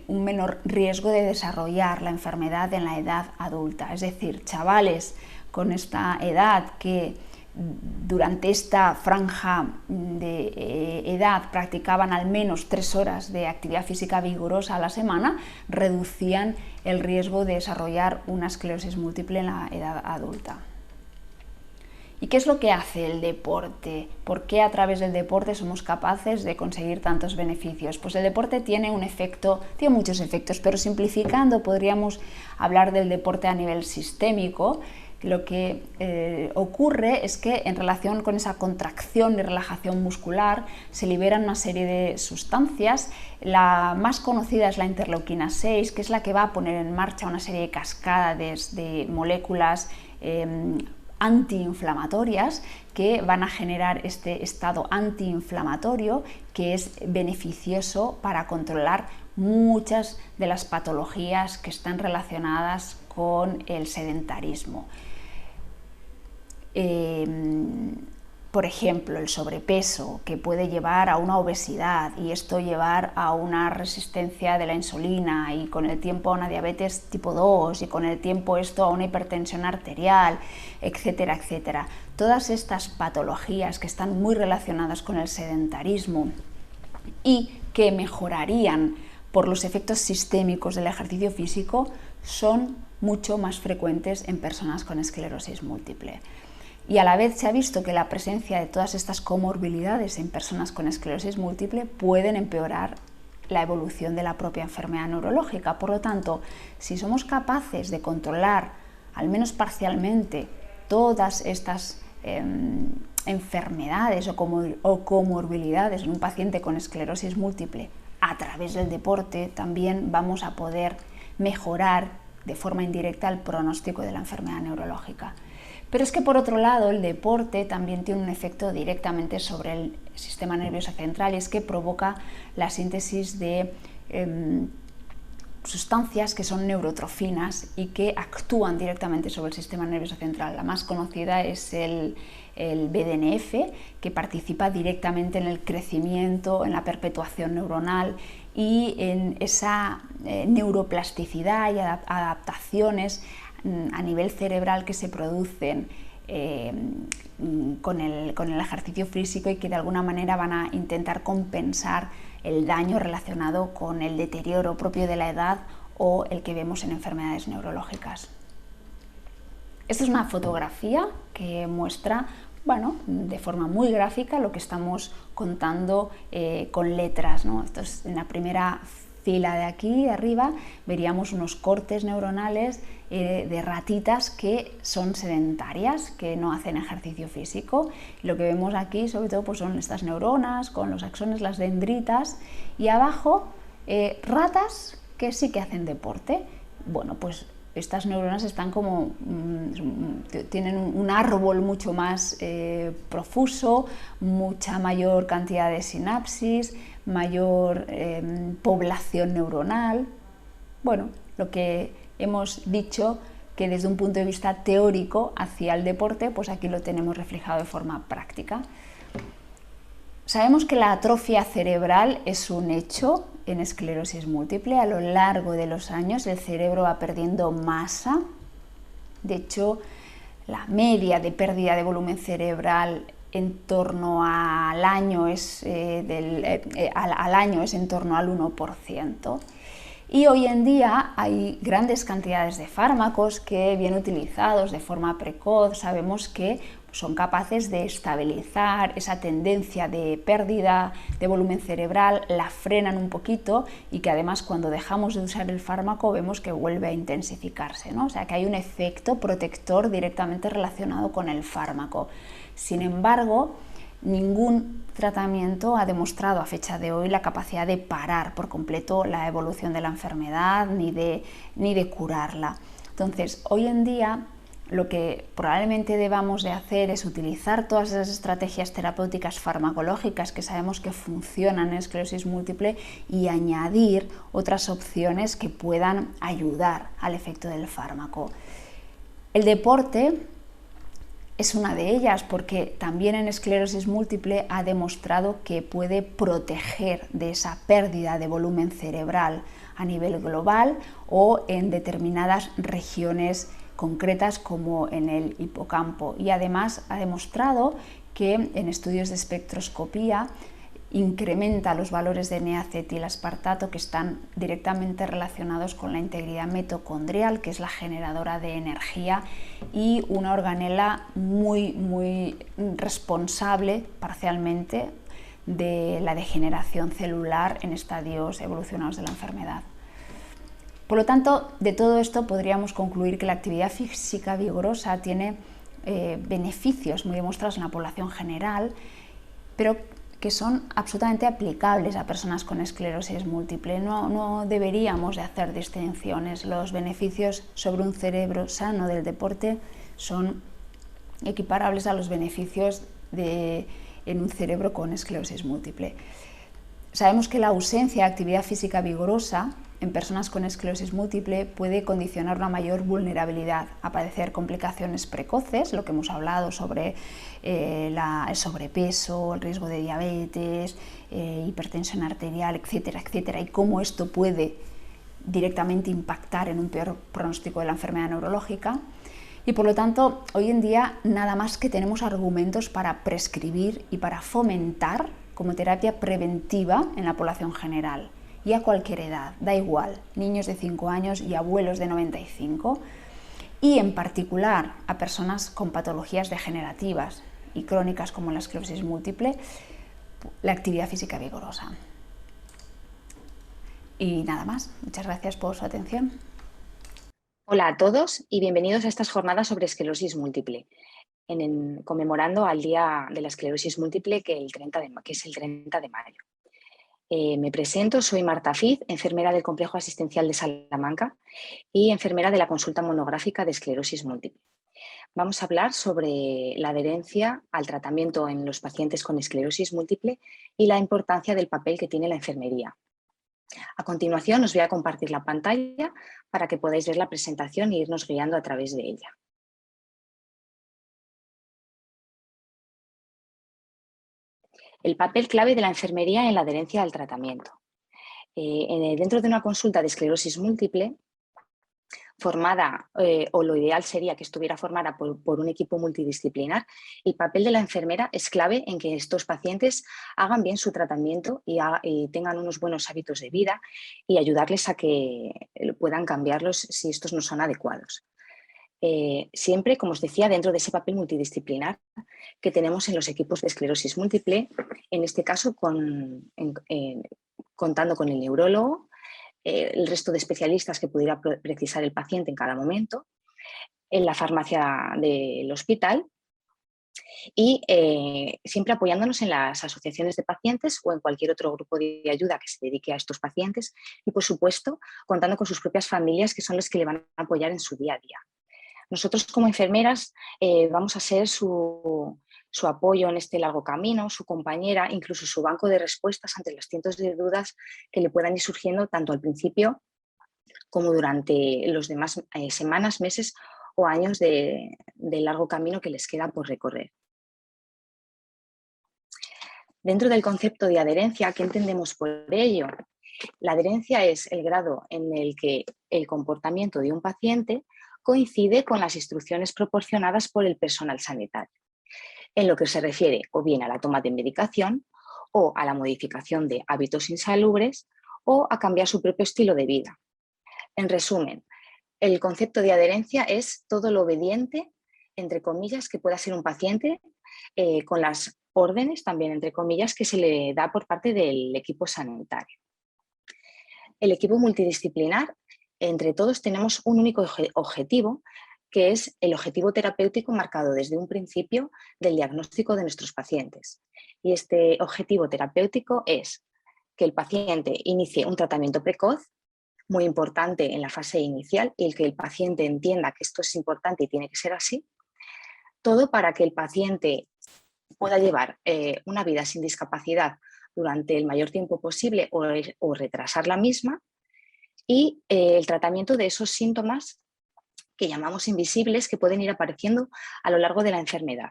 un menor riesgo de desarrollar la enfermedad en la edad adulta. Es decir, chavales con esta edad que durante esta franja de edad practicaban al menos 3 horas de actividad física vigorosa a la semana, reducían el riesgo de desarrollar una esclerosis múltiple en la edad adulta. ¿Y qué es lo que hace el deporte? ¿Por qué a través del deporte somos capaces de conseguir tantos beneficios? Pues el deporte tiene muchos efectos, pero simplificando podríamos hablar del deporte a nivel sistémico. Lo que ocurre es que en relación con esa contracción y relajación muscular se liberan una serie de sustancias. La más conocida es la interleuquina 6, que es la que va a poner en marcha una serie de cascadas de moléculas antiinflamatorias que van a generar este estado antiinflamatorio que es beneficioso para controlar muchas de las patologías que están relacionadas con el sedentarismo. Por ejemplo, el sobrepeso, que puede llevar a una obesidad y esto llevar a una resistencia de la insulina y con el tiempo a una diabetes tipo 2 y con el tiempo esto a una hipertensión arterial, etcétera, etcétera. Todas estas patologías que están muy relacionadas con el sedentarismo y que mejorarían por los efectos sistémicos del ejercicio físico son mucho más frecuentes en personas con esclerosis múltiple. Y a la vez se ha visto que la presencia de todas estas comorbilidades en personas con esclerosis múltiple pueden empeorar la evolución de la propia enfermedad neurológica. Por lo tanto, si somos capaces de controlar, al menos parcialmente, todas estas enfermedades o comorbilidades en un paciente con esclerosis múltiple a través del deporte, también vamos a poder mejorar de forma indirecta el pronóstico de la enfermedad neurológica. Pero es que por otro lado el deporte también tiene un efecto directamente sobre el sistema nervioso central y es que provoca la síntesis de sustancias que son neurotrofinas y que actúan directamente sobre el sistema nervioso central. La más conocida es el BDNF, que participa directamente en el crecimiento, en la perpetuación neuronal y en esa neuroplasticidad y adaptaciones a nivel cerebral que se producen con el ejercicio físico y que de alguna manera van a intentar compensar el daño relacionado con el deterioro propio de la edad o el que vemos en enfermedades neurológicas. Esta es una fotografía que muestra, bueno, de forma muy gráfica lo que estamos contando con letras, ¿no? Esto es en la primera fila de aquí arriba, veríamos unos cortes neuronales de ratitas que son sedentarias, que no hacen ejercicio físico. Lo que vemos aquí sobre todo pues son estas neuronas con los axones, las dendritas, y abajo ratas que sí que hacen deporte. Bueno, pues estas neuronas están como, tienen un árbol mucho más profuso, mucha mayor cantidad de sinapsis, mayor población neuronal. Bueno, lo que hemos dicho que desde un punto de vista teórico hacia el deporte, pues aquí lo tenemos reflejado de forma práctica. Sabemos que la atrofia cerebral es un hecho en esclerosis múltiple. A lo largo de los años el cerebro va perdiendo masa. De hecho, la media de pérdida de volumen cerebral en torno al año es en torno al 1%. Y hoy en día hay grandes cantidades de fármacos que, bien utilizados de forma precoz, sabemos que son capaces de estabilizar esa tendencia de pérdida de volumen cerebral, la frenan un poquito y que además cuando dejamos de usar el fármaco vemos que vuelve a intensificarse, ¿no? O sea que hay un efecto protector directamente relacionado con el fármaco. Sin embargo, ningún tratamiento ha demostrado a fecha de hoy la capacidad de parar por completo la evolución de la enfermedad ni de curarla. Entonces, hoy en día lo que probablemente debamos de hacer es utilizar todas esas estrategias terapéuticas farmacológicas que sabemos que funcionan en esclerosis múltiple y añadir otras opciones que puedan ayudar al efecto del fármaco. El deporte es una de ellas porque también en esclerosis múltiple ha demostrado que puede proteger de esa pérdida de volumen cerebral a nivel global o en determinadas regiones concretas como en el hipocampo, y además ha demostrado que en estudios de espectroscopía incrementa los valores de N-acetilaspartato que están directamente relacionados con la integridad mitocondrial, que es la generadora de energía y una organela muy responsable parcialmente de la degeneración celular en estadios evolucionados de la enfermedad. Por lo tanto, de todo esto podríamos concluir que la actividad física vigorosa tiene beneficios muy demostrados en la población general, pero que son absolutamente aplicables a personas con esclerosis múltiple. No deberíamos de hacer distinciones. Los beneficios sobre un cerebro sano del deporte son equiparables a los beneficios en un cerebro con esclerosis múltiple. Sabemos que la ausencia de actividad física vigorosa en personas con esclerosis múltiple puede condicionar una mayor vulnerabilidad a padecer complicaciones precoces, lo que hemos hablado sobre el sobrepeso, el riesgo de diabetes, hipertensión arterial, etcétera, etcétera, y cómo esto puede directamente impactar en un peor pronóstico de la enfermedad neurológica. Y por lo tanto, hoy en día nada más que tenemos argumentos para prescribir y para fomentar como terapia preventiva en la población general y a cualquier edad, da igual, niños de 5 años y abuelos de 95, y en particular a personas con patologías degenerativas y crónicas como la esclerosis múltiple, la actividad física vigorosa. Y nada más, muchas gracias por su atención. Hola a todos y bienvenidos a estas jornadas sobre esclerosis múltiple, conmemorando al Día de la Esclerosis Múltiple, que es el 30 de mayo. Me presento, soy Marta Fiz, enfermera del Complejo Asistencial de Salamanca y enfermera de la Consulta Monográfica de Esclerosis Múltiple. Vamos a hablar sobre la adherencia al tratamiento en los pacientes con esclerosis múltiple y la importancia del papel que tiene la enfermería. A continuación os voy a compartir la pantalla para que podáis ver la presentación e irnos guiando a través de ella. El papel clave de la enfermería en la adherencia al tratamiento. Dentro de una consulta de esclerosis múltiple, formada, o lo ideal sería que estuviera formada por un equipo multidisciplinar, el papel de la enfermera es clave en que estos pacientes hagan bien su tratamiento y tengan unos buenos hábitos de vida y ayudarles a que puedan cambiarlos si estos no son adecuados. Siempre, como os decía, dentro de ese papel multidisciplinar que tenemos en los equipos de esclerosis múltiple, en este caso contando con el neurólogo, el resto de especialistas que pudiera precisar el paciente en cada momento, en la farmacia del hospital y siempre apoyándonos en las asociaciones de pacientes o en cualquier otro grupo de ayuda que se dedique a estos pacientes y, por supuesto, contando con sus propias familias, que son los que le van a apoyar en su día a día. Nosotros como enfermeras vamos a ser su apoyo en este largo camino, su compañera, incluso su banco de respuestas ante los cientos de dudas que le puedan ir surgiendo tanto al principio como durante los demás semanas, meses o años de largo camino que les queda por recorrer. Dentro del concepto de adherencia, ¿qué entendemos por ello? La adherencia es el grado en el que el comportamiento de un paciente coincide con las instrucciones proporcionadas por el personal sanitario, en lo que se refiere o bien a la toma de medicación o a la modificación de hábitos insalubres o a cambiar su propio estilo de vida. En resumen, el concepto de adherencia es todo lo obediente, entre comillas, que pueda ser un paciente con las órdenes, también entre comillas, que se le da por parte del equipo sanitario. El equipo multidisciplinar, entre todos tenemos un único objetivo, que es el objetivo terapéutico marcado desde un principio del diagnóstico de nuestros pacientes. Y este objetivo terapéutico es que el paciente inicie un tratamiento precoz, muy importante en la fase inicial, y el que el paciente entienda que esto es importante y tiene que ser así, todo para que el paciente pueda llevar una vida sin discapacidad durante el mayor tiempo posible o retrasar la misma, y el tratamiento de esos síntomas que llamamos invisibles que pueden ir apareciendo a lo largo de la enfermedad.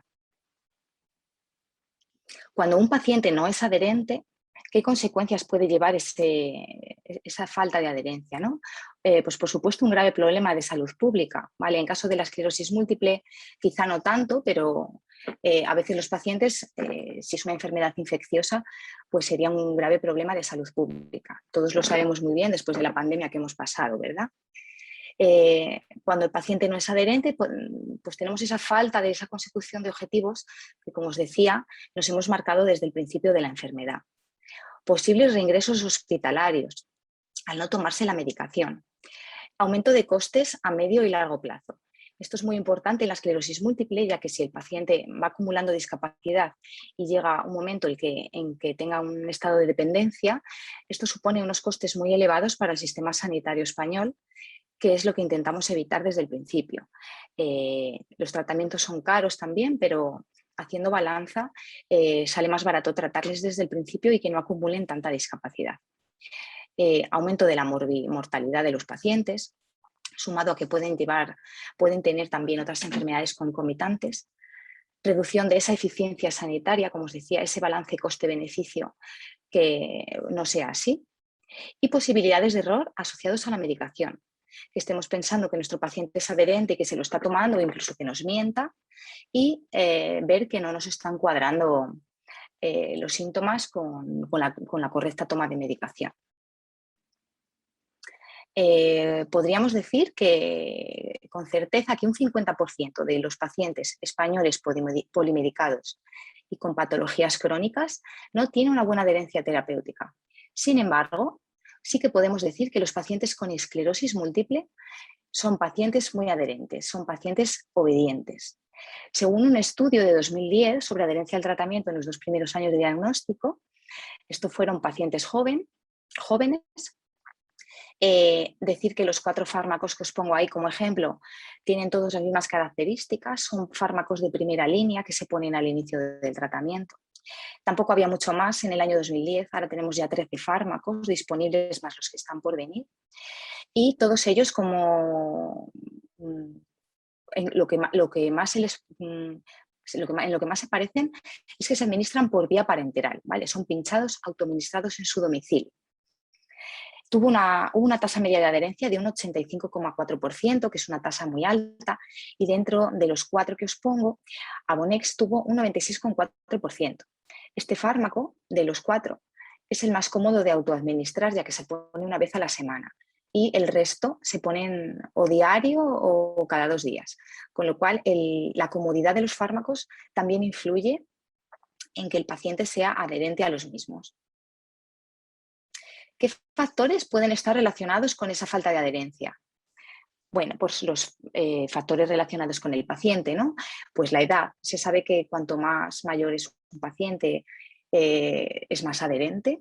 Cuando un paciente no es adherente, ¿qué consecuencias puede llevar esa falta de adherencia, ¿no? Pues por supuesto un grave problema de salud pública, ¿vale? En caso de la esclerosis múltiple quizá no tanto, pero a veces los pacientes, si es una enfermedad infecciosa, pues sería un grave problema de salud pública. Todos lo sabemos muy bien después de la pandemia que hemos pasado, ¿verdad? Cuando el paciente no es adherente, pues tenemos esa falta de esa consecución de objetivos que, como os decía, nos hemos marcado desde el principio de la enfermedad. Posibles reingresos hospitalarios al no tomarse la medicación. Aumento de costes a medio y largo plazo. Esto es muy importante en la esclerosis múltiple, ya que si el paciente va acumulando discapacidad y llega un momento en que tenga un estado de dependencia, esto supone unos costes muy elevados para el sistema sanitario español, que es lo que intentamos evitar desde el principio. Los tratamientos son caros también, pero haciendo balanza sale más barato tratarles desde el principio y que no acumulen tanta discapacidad. Aumento de la mortalidad de los pacientes, sumado a que pueden tener también otras enfermedades concomitantes. Reducción de esa eficiencia sanitaria, como os decía, ese balance coste-beneficio que no sea así. Y posibilidades de error asociados a la medicación. Que estemos pensando que nuestro paciente es adherente, que se lo está tomando o incluso que nos mienta, y ver que no nos están cuadrando los síntomas con la correcta toma de medicación. Podríamos decir que con certeza que un 50% de los pacientes españoles polimedicados y con patologías crónicas no tiene una buena adherencia terapéutica. Sin embargo, sí que podemos decir que los pacientes con esclerosis múltiple son pacientes muy adherentes, son pacientes obedientes. Según un estudio de 2010 sobre adherencia al tratamiento en los 2 primeros años de diagnóstico, estos fueron pacientes jóvenes, decir que los 4 fármacos que os pongo ahí como ejemplo tienen todas las mismas características, son fármacos de primera línea que se ponen al inicio del tratamiento. Tampoco había mucho más en el año 2010, ahora tenemos ya 13 fármacos disponibles más los que están por venir, y todos ellos como en lo que más se parecen es que se administran por vía parenteral, ¿vale? Son pinchados autoadministrados en su domicilio. hubo una tasa media de adherencia de un 85,4%, que es una tasa muy alta, y dentro de los 4 que os pongo, Abonex tuvo un 96,4%. Este fármaco, de los 4, es el más cómodo de autoadministrar, ya que se pone una vez a la semana, y el resto se ponen o diario o cada 2 días, con lo cual la comodidad de los fármacos también influye en que el paciente sea adherente a los mismos. ¿Qué factores pueden estar relacionados con esa falta de adherencia? Bueno, pues los factores relacionados con el paciente, ¿no? Pues la edad. Se sabe que cuanto más mayor es un paciente, es más adherente.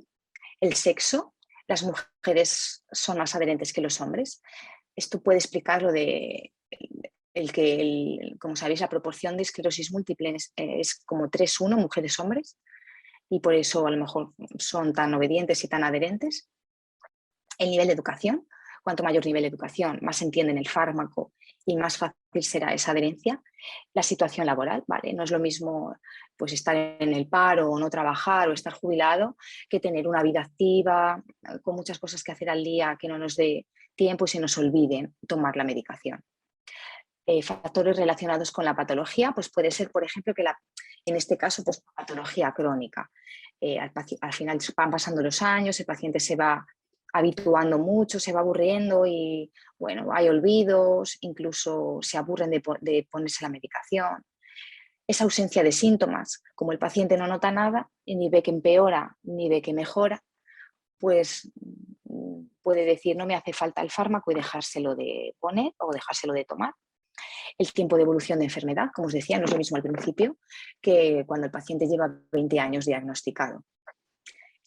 El sexo. Las mujeres son más adherentes que los hombres. Esto puede explicar lo de como sabéis, la proporción de esclerosis múltiple es como 3:1 mujeres-hombres, y por eso a lo mejor son tan obedientes y tan adherentes. El nivel de educación. Cuanto mayor nivel de educación, más entienden el fármaco y más fácil será esa adherencia. La situación laboral, ¿vale? No es lo mismo pues, estar en el paro o no trabajar o estar jubilado que tener una vida activa, con muchas cosas que hacer al día, que no nos dé tiempo y se nos olvide tomar la medicación. Factores relacionados con la patología, pues puede ser, por ejemplo, que en este caso, pues patología crónica. Al final van pasando los años, el paciente se va habituando mucho, se va aburriendo y, bueno, hay olvidos, incluso se aburren de ponerse la medicación. Esa ausencia de síntomas, como el paciente no nota nada y ni ve que empeora ni ve que mejora, pues puede decir no me hace falta el fármaco y dejárselo de poner o dejárselo de tomar. El tiempo de evolución de enfermedad, como os decía, no es lo mismo al principio que cuando el paciente lleva 20 años diagnosticado.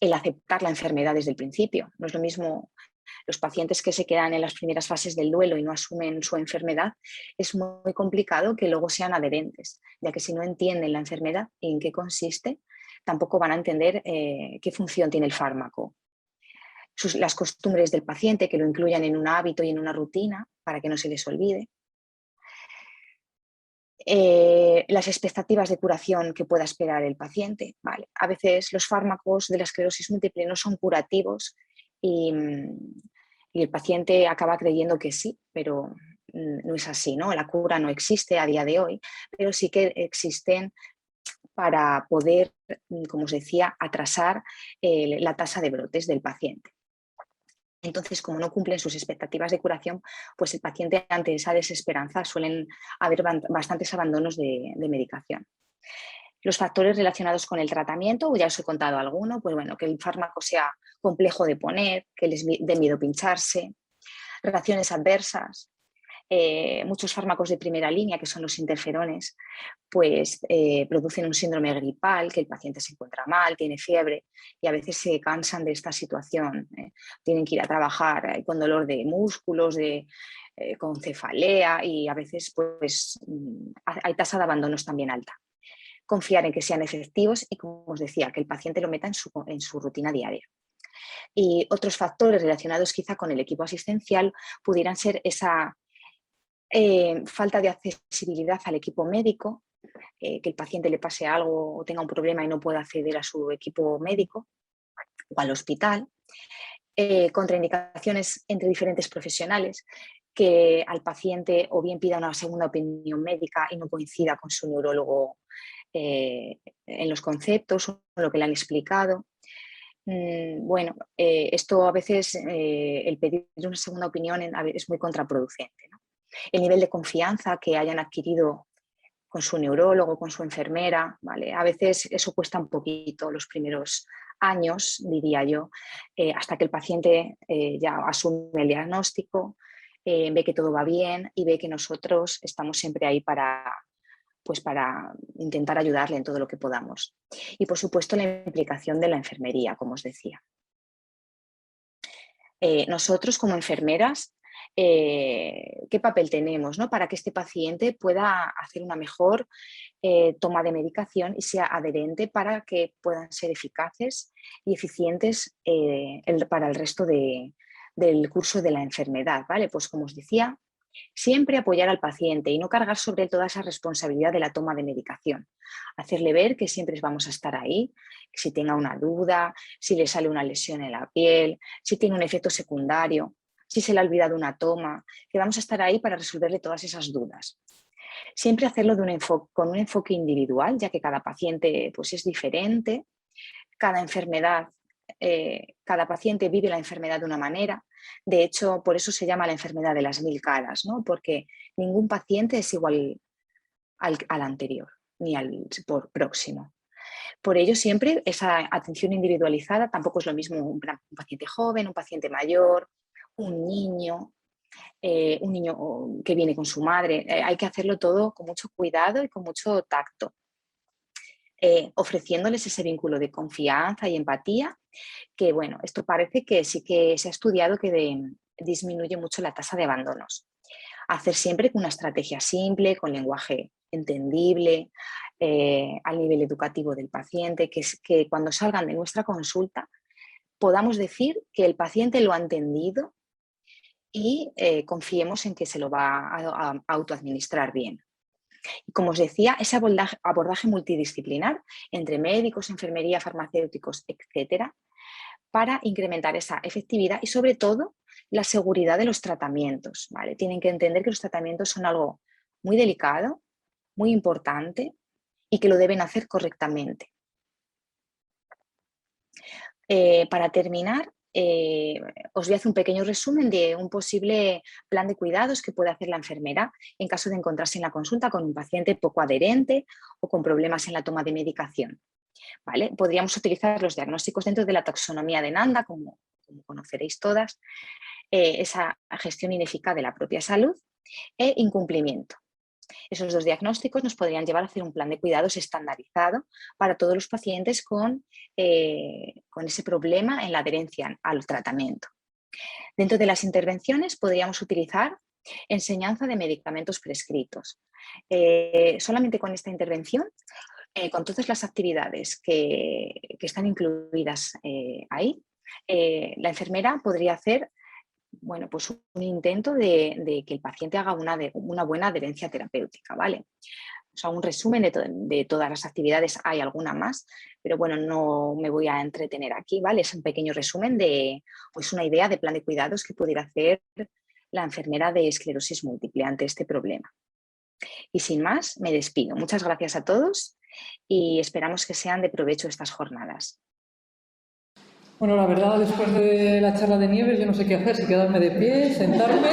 El aceptar la enfermedad desde el principio. No es lo mismo los pacientes que se quedan en las primeras fases del duelo y no asumen su enfermedad, es muy complicado que luego sean adherentes, ya que si no entienden la enfermedad y en qué consiste, tampoco van a entender qué función tiene el fármaco. Las costumbres del paciente, que lo incluyan en un hábito y en una rutina para que no se les olvide. Las expectativas de curación que pueda esperar el paciente. Vale. A veces los fármacos de la esclerosis múltiple no son curativos y el paciente acaba creyendo que sí, pero no es así, ¿no? La cura no existe a día de hoy, pero sí que existen para poder, como os decía, atrasar la tasa de brotes del paciente. Entonces, como no cumplen sus expectativas de curación, pues el paciente ante esa desesperanza suelen haber bastantes abandonos de medicación. Los factores relacionados con el tratamiento, ya os he contado alguno, pues bueno, que el fármaco sea complejo de poner, que les dé miedo pincharse, reacciones adversas. Muchos fármacos de primera línea, que son los interferones, pues producen un síndrome gripal, que el paciente se encuentra mal, tiene fiebre y a veces se cansan de esta situación. Tienen que ir a trabajar con dolor de músculos, con cefalea y a veces pues, hay tasa de abandonos también alta. Confiar en que sean efectivos y, como os decía, que el paciente lo meta en su rutina diaria. Y otros factores relacionados quizá con el equipo asistencial pudieran ser esa falta de accesibilidad al equipo médico, que el paciente le pase algo o tenga un problema y no pueda acceder a su equipo médico o al hospital, contraindicaciones entre diferentes profesionales, que al paciente o bien pida una segunda opinión médica y no coincida con su neurólogo en los conceptos o en lo que le han explicado. Bueno, esto a veces, el pedir una segunda opinión es muy contraproducente, ¿no? El nivel de confianza que hayan adquirido con su neurólogo, con su enfermera, ¿vale? A veces eso cuesta un poquito los primeros años, diría yo, hasta que el paciente ya asume el diagnóstico, ve que todo va bien y ve que nosotros estamos siempre ahí para intentar ayudarle en todo lo que podamos. Y por supuesto la implicación de la enfermería, como os decía. Nosotros como enfermeras, ¿qué papel tenemos, ¿no? Para que este paciente pueda hacer una mejor toma de medicación y sea adherente para que puedan ser eficaces y eficientes para el resto del curso de la enfermedad, ¿vale? Pues como os decía, Siempre apoyar al paciente y no cargar sobre él toda esa responsabilidad de la toma de medicación. Hacerle ver que siempre vamos a estar ahí, si tenga una duda, si le sale una lesión en la piel, si tiene un efecto secundario, si se le ha olvidado una toma, que vamos a estar ahí para resolverle todas esas dudas. Siempre hacerlo con un enfoque individual, ya que cada paciente pues, es diferente, cada enfermedad, cada paciente vive la enfermedad de una manera. De hecho, por eso se llama la enfermedad de las 1000 caras, ¿no? Porque ningún paciente es igual al anterior ni al próximo. Por ello, siempre esa atención individualizada tampoco es lo mismo un paciente joven, un paciente mayor, un niño que viene con su madre. Hay que hacerlo todo con mucho cuidado y con mucho tacto. Ofreciéndoles ese vínculo de confianza y empatía, que bueno, esto parece que sí que se ha estudiado que disminuye mucho la tasa de abandonos. Hacer siempre con una estrategia simple, con lenguaje entendible, al nivel educativo del paciente, que cuando salgan de nuestra consulta podamos decir que el paciente lo ha entendido y confiemos en que se lo va a autoadministrar bien. Y como os decía, ese abordaje multidisciplinar entre médicos, enfermería, farmacéuticos, etcétera, para incrementar esa efectividad y sobre todo la seguridad de los tratamientos, ¿vale? Tienen que entender que los tratamientos son algo muy delicado, muy importante y que lo deben hacer correctamente. Para terminar, os voy a hacer un pequeño resumen de un posible plan de cuidados que puede hacer la enfermera en caso de encontrarse en la consulta con un paciente poco adherente o con problemas en la toma de medicación. ¿Vale? Podríamos utilizar los diagnósticos dentro de la taxonomía de Nanda, como conoceréis todas, esa gestión ineficaz de la propia salud e incumplimiento. Esos dos diagnósticos nos podrían llevar a hacer un plan de cuidados estandarizado para todos los pacientes con ese problema en la adherencia al tratamiento. Dentro de las intervenciones podríamos utilizar enseñanza de medicamentos prescritos. Solamente con esta intervención, con todas las actividades que están incluidas ahí, la enfermera podría hacer pues un intento de que el paciente haga una buena adherencia terapéutica, ¿vale? O sea, un resumen de todas las actividades, hay alguna más, pero bueno, no me voy a entretener aquí, ¿vale? Es un pequeño resumen de pues una idea de plan de cuidados que pudiera hacer la enfermera de esclerosis múltiple ante este problema. Y sin más, me despido. Muchas gracias a todos y esperamos que sean de provecho estas jornadas. Bueno, la verdad, después de la charla de Nieves, yo no sé qué hacer, si quedarme de pie, sentarme,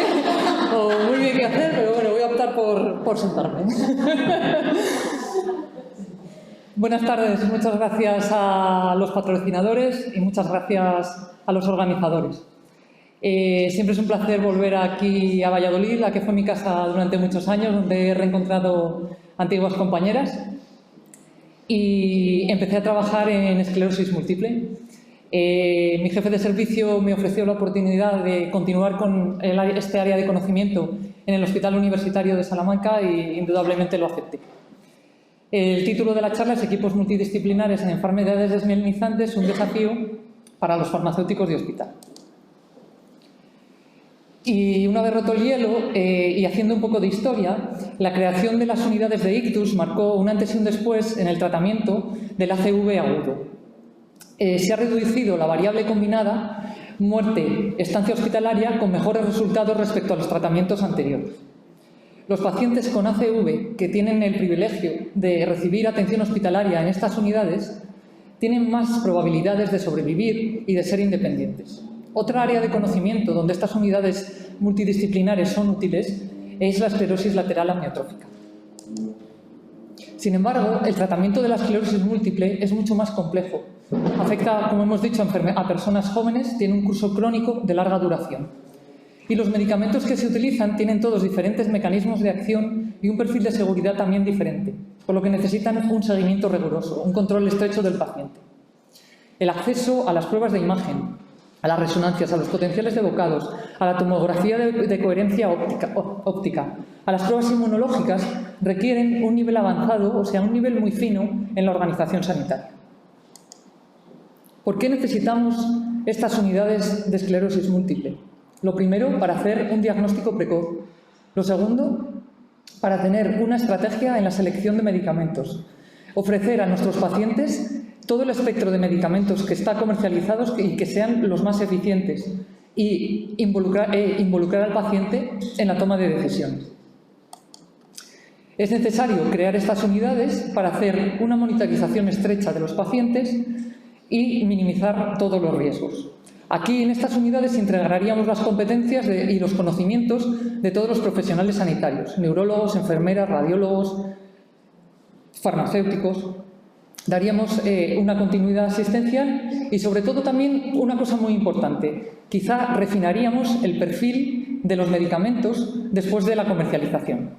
o muy bien qué hacer, pero bueno, voy a optar por sentarme. Buenas tardes, muchas gracias a los patrocinadores y muchas gracias a los organizadores. Siempre es un placer volver aquí a Valladolid, la que fue mi casa durante muchos años, donde he reencontrado antiguas compañeras y empecé a trabajar en esclerosis múltiple. Mi jefe de servicio me ofreció la oportunidad de continuar con este área de conocimiento en el Hospital Universitario de Salamanca y indudablemente lo acepté. El título de la charla es Equipos multidisciplinares en enfermedades desmielinizantes, un desafío para los farmacéuticos de hospital. Y una vez roto el hielo y haciendo un poco de historia, la creación de las unidades de ictus marcó un antes y un después en el tratamiento del ACV agudo. Se ha reducido la variable combinada muerte, estancia hospitalaria con mejores resultados respecto a los tratamientos anteriores. Los pacientes con ACV que tienen el privilegio de recibir atención hospitalaria en estas unidades tienen más probabilidades de sobrevivir y de ser independientes. Otra área de conocimiento donde estas unidades multidisciplinares son útiles es la esclerosis lateral amiotrófica. Sin embargo, el tratamiento de la esclerosis múltiple es mucho más complejo. Afecta, como hemos dicho, a personas jóvenes, tiene un curso crónico de larga duración. Y los medicamentos que se utilizan tienen todos diferentes mecanismos de acción y un perfil de seguridad también diferente, por lo que necesitan un seguimiento riguroso, un control estrecho del paciente. El acceso a las pruebas de imagen, a las resonancias, a los potenciales de bocados, a la tomografía de coherencia óptica, a las pruebas inmunológicas requieren un nivel avanzado, o sea, un nivel muy fino en la organización sanitaria. ¿Por qué necesitamos estas unidades de esclerosis múltiple? Lo primero, para hacer un diagnóstico precoz. Lo segundo, para tener una estrategia en la selección de medicamentos. Ofrecer a nuestros pacientes todo el espectro de medicamentos que está comercializados y que sean los más eficientes y involucrar al paciente en la toma de decisiones. Es necesario crear estas unidades para hacer una monitorización estrecha de los pacientes y minimizar todos los riesgos. Aquí, en estas unidades, integraríamos las competencias y los conocimientos de todos los profesionales sanitarios, neurólogos, enfermeras, radiólogos, farmacéuticos. Daríamos una continuidad asistencial y, sobre todo, también una cosa muy importante. Quizá refinaríamos el perfil de los medicamentos después de la comercialización.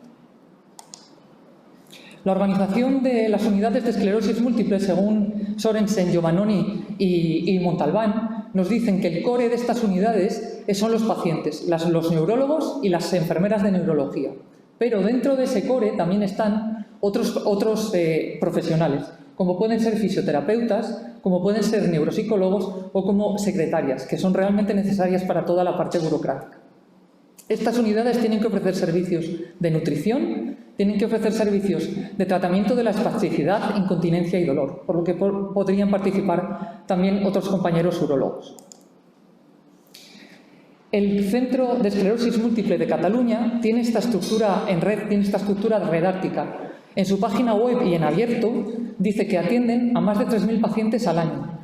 La organización de las unidades de esclerosis múltiple, según Sorensen, Giovannoni y Montalbán, nos dicen que el core de estas unidades son los pacientes, los neurólogos y las enfermeras de neurología. Pero dentro de ese core también están otros profesionales, como pueden ser fisioterapeutas, como pueden ser neuropsicólogos o como secretarias, que son realmente necesarias para toda la parte burocrática. Estas unidades tienen que ofrecer servicios de nutrición, tienen que ofrecer servicios de tratamiento de la espasticidad, incontinencia y dolor, por lo que podrían participar también otros compañeros urólogos. El Centro de Esclerosis Múltiple de Cataluña tiene esta estructura en red, tiene esta estructura redáctica. En su página web y en abierto dice que atienden a más de 3.000 pacientes al año,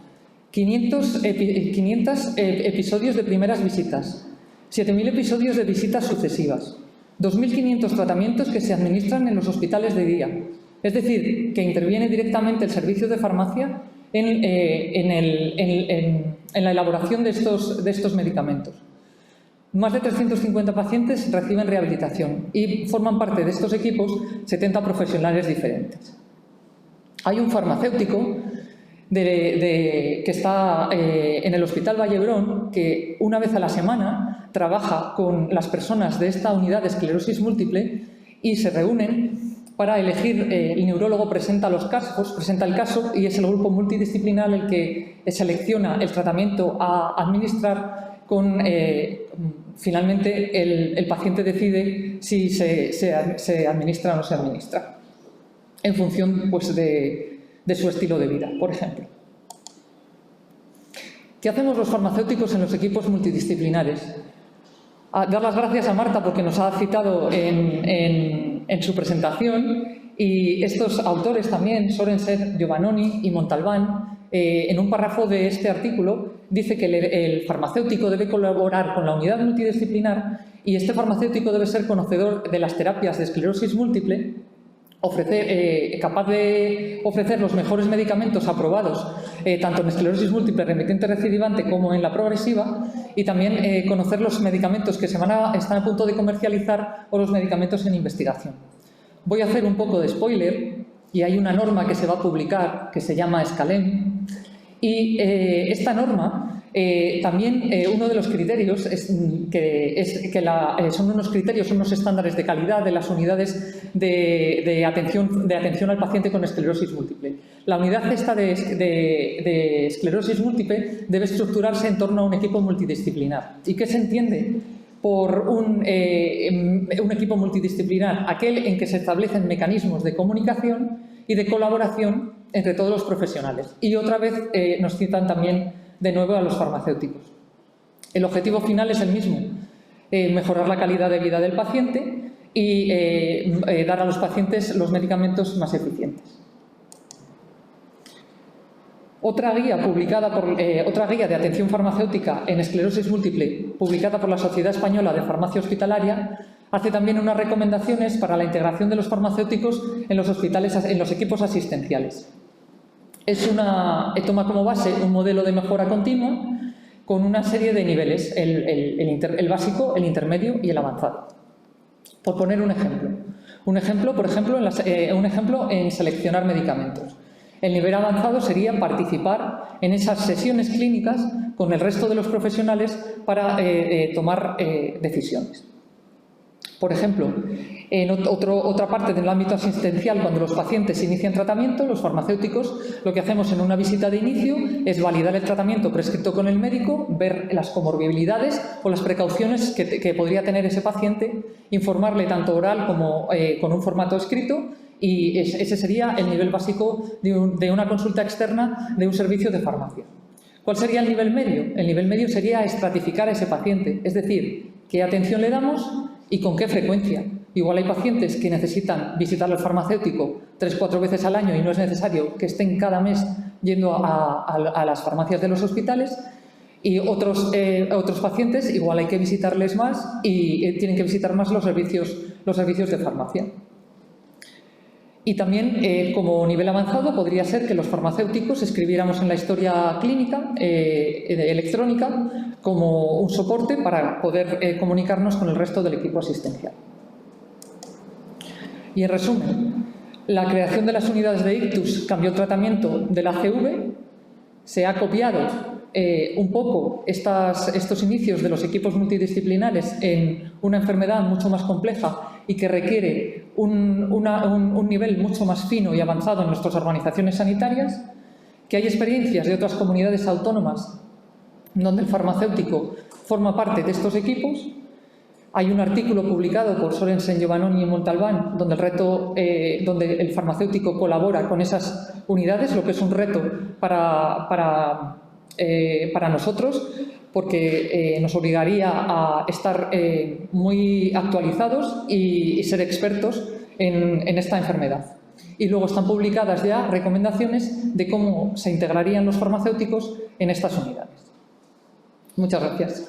500 episodios de primeras visitas, 7.000 episodios de visitas sucesivas, 2.500 tratamientos que se administran en los hospitales de día. Es decir, que interviene directamente el servicio de farmacia en la elaboración de estos medicamentos. Más de 350 pacientes reciben rehabilitación y forman parte de estos equipos 70 profesionales diferentes. Hay un farmacéutico que está en el Hospital Vallebrón que una vez a la semana trabaja con las personas de esta unidad de esclerosis múltiple y se reúnen para elegir. El neurólogo presenta el caso y es el grupo multidisciplinar el que selecciona el tratamiento a administrar. Finalmente el paciente decide si se administra o no se administra, en función pues, de su estilo de vida, por ejemplo. ¿Qué hacemos los farmacéuticos en los equipos multidisciplinares? Dar las gracias a Marta porque nos ha citado en su presentación, y estos autores también, Sorensen, Giovannoni y Montalbán, en un párrafo de este artículo dice que el farmacéutico debe colaborar con la unidad multidisciplinar y este farmacéutico debe ser conocedor de las terapias de esclerosis múltiple, capaz de ofrecer los mejores medicamentos aprobados tanto en esclerosis múltiple remitente recidivante como en la progresiva, y también conocer los medicamentos que están a punto de comercializar o los medicamentos en investigación. Voy a hacer un poco de spoiler, y hay una norma que se va a publicar que se llama SCALEM, y esta norma también uno de los criterios son unos estándares de calidad de las unidades de atención al paciente con esclerosis múltiple. La unidad esta de esclerosis múltiple debe estructurarse en torno a un equipo multidisciplinar. ¿Y qué se entiende por un equipo multidisciplinar? Aquel en que se establecen mecanismos de comunicación y de colaboración entre todos los profesionales. Y otra vez nos citan también de nuevo a los farmacéuticos. El objetivo final es el mismo, mejorar la calidad de vida del paciente y dar a los pacientes los medicamentos más eficientes. Otra guía de atención farmacéutica en esclerosis múltiple, publicada por la Sociedad Española de Farmacia Hospitalaria, hace también unas recomendaciones para la integración de los farmacéuticos en los hospitales, en los equipos asistenciales. Toma como base un modelo de mejora continua con una serie de niveles, el básico, el intermedio y el avanzado. Por poner un ejemplo. Un ejemplo en seleccionar medicamentos. El nivel avanzado sería participar en esas sesiones clínicas con el resto de los profesionales para tomar decisiones. Por ejemplo, En otra parte del ámbito asistencial, cuando los pacientes inician tratamiento, los farmacéuticos lo que hacemos en una visita de inicio es validar el tratamiento prescrito con el médico, ver las comorbilidades o las precauciones que podría tener ese paciente, informarle tanto oral como con un formato escrito, y ese sería el nivel básico de una consulta externa de un servicio de farmacia. ¿Cuál sería el nivel medio? El nivel medio sería estratificar a ese paciente, es decir, qué atención le damos y con qué frecuencia. Igual hay pacientes que necesitan visitar al farmacéutico 3-4 veces al año y no es necesario que estén cada mes yendo a las farmacias de los hospitales, y otros pacientes igual hay que visitarles más y tienen que visitar más los servicios de farmacia. Y también, como nivel avanzado, podría ser que los farmacéuticos escribiéramos en la historia clínica electrónica como un soporte para poder comunicarnos con el resto del equipo asistencial. Y en resumen, la creación de las unidades de ictus cambió el tratamiento de la CV, se ha copiado un poco estos inicios de los equipos multidisciplinares en una enfermedad mucho más compleja y que requiere un nivel mucho más fino y avanzado en nuestras organizaciones sanitarias, que hay experiencias de otras comunidades autónomas donde el farmacéutico forma parte de estos equipos. Hay un artículo publicado por Sorensen, Giovannoni y Montalbán donde el farmacéutico colabora con esas unidades, lo que es un reto para nosotros, porque nos obligaría a estar muy actualizados y ser expertos en esta enfermedad. Y luego están publicadas ya recomendaciones de cómo se integrarían los farmacéuticos en estas unidades. Muchas gracias.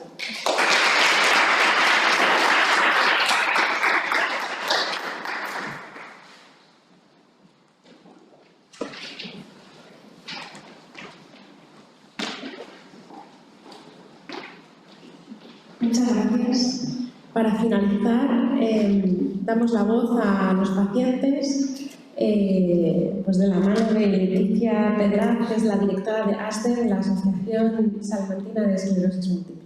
Muchas gracias. Para finalizar, damos la voz a los pacientes, pues de la mano de Leticia Pedraz, que es la directora de ASDEM, la Asociación Salmantina de Esclerosis Múltiple.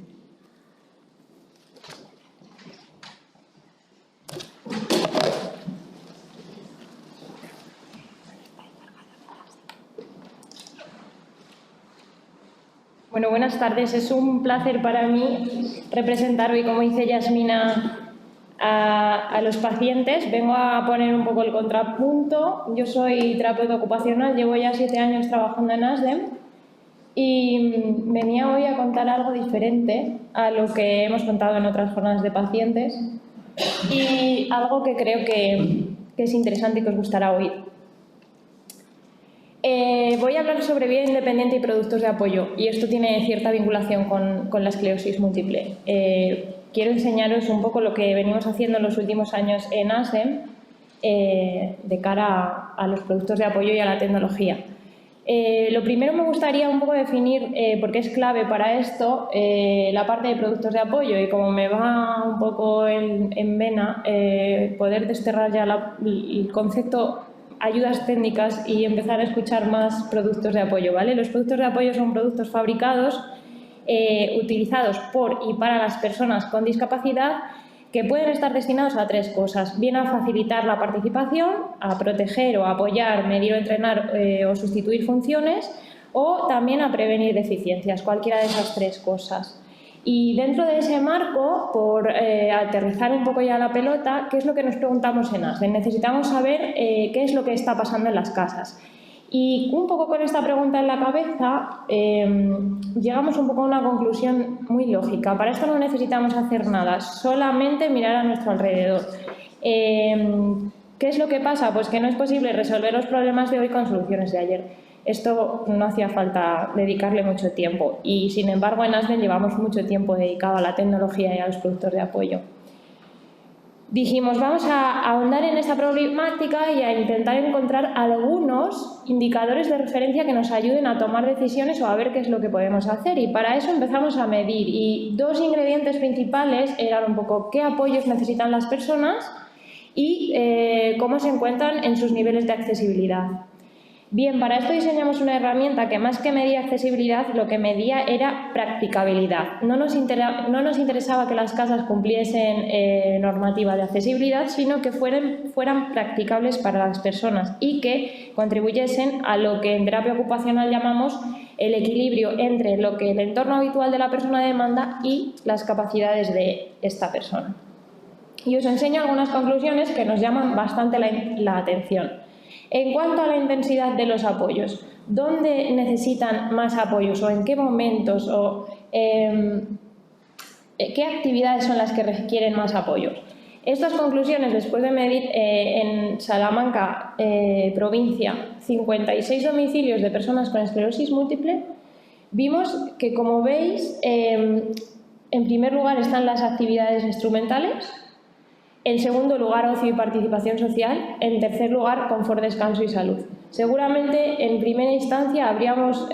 Bueno, buenas tardes. Es un placer para mí representar hoy, como dice Yasmina, a los pacientes. Vengo a poner un poco el contrapunto. Yo soy terapeuta ocupacional, llevo ya 7 años trabajando en ASDEM y venía hoy a contar algo diferente a lo que hemos contado en otras jornadas de pacientes y algo que creo que es interesante y que os gustará oír. Voy a hablar sobre vida independiente y productos de apoyo, y esto tiene cierta vinculación con la esclerosis múltiple. Quiero enseñaros un poco lo que venimos haciendo en los últimos años en ASDEM de cara a los productos de apoyo y a la tecnología. Lo primero me gustaría un poco definir, porque es clave para esto, la parte de productos de apoyo, y como me va un poco en vena, poder desterrar ya el concepto ayudas técnicas y empezar a escuchar más productos de apoyo, ¿vale? Los productos de apoyo son productos fabricados, utilizados por y para las personas con discapacidad, que pueden estar destinados a 3 cosas: bien a facilitar la participación, a proteger o apoyar, medir o entrenar o sustituir funciones, o también a prevenir deficiencias, cualquiera de esas 3 cosas. Y dentro de ese marco, por aterrizar un poco ya la pelota, ¿qué es lo que nos preguntamos en ASDEM? Necesitamos saber qué es lo que está pasando en las casas. Y un poco con esta pregunta en la cabeza, llegamos un poco a una conclusión muy lógica. Para esto no necesitamos hacer nada, solamente mirar a nuestro alrededor. ¿Qué es lo que pasa? Pues que no es posible resolver los problemas de hoy con soluciones de ayer. Esto no hacía falta dedicarle mucho tiempo y, sin embargo, en ASDEM llevamos mucho tiempo dedicado a la tecnología y a los productos de apoyo. Dijimos, vamos a ahondar en esta problemática y a intentar encontrar algunos indicadores de referencia que nos ayuden a tomar decisiones o a ver qué es lo que podemos hacer, y para eso empezamos a medir, y 2 ingredientes principales eran un poco qué apoyos necesitan las personas y cómo se encuentran en sus niveles de accesibilidad. Bien, para esto diseñamos una herramienta que más que medía accesibilidad, lo que medía era practicabilidad. No nos interesaba que las casas cumpliesen normativa de accesibilidad, sino que fueran practicables para las personas y que contribuyesen a lo que en terapia ocupacional llamamos el equilibrio entre lo que el entorno habitual de la persona demanda y las capacidades de esta persona. Y os enseño algunas conclusiones que nos llaman bastante la atención. En cuanto a la intensidad de los apoyos, ¿dónde necesitan más apoyos o en qué momentos o qué actividades son las que requieren más apoyos? Estas conclusiones, después de medir en Salamanca, provincia, 56 domicilios de personas con esclerosis múltiple, vimos que, como veis, en primer lugar están las actividades instrumentales, en segundo lugar, ocio y participación social. En tercer lugar, confort, descanso y salud. Seguramente, en primera instancia, habríamos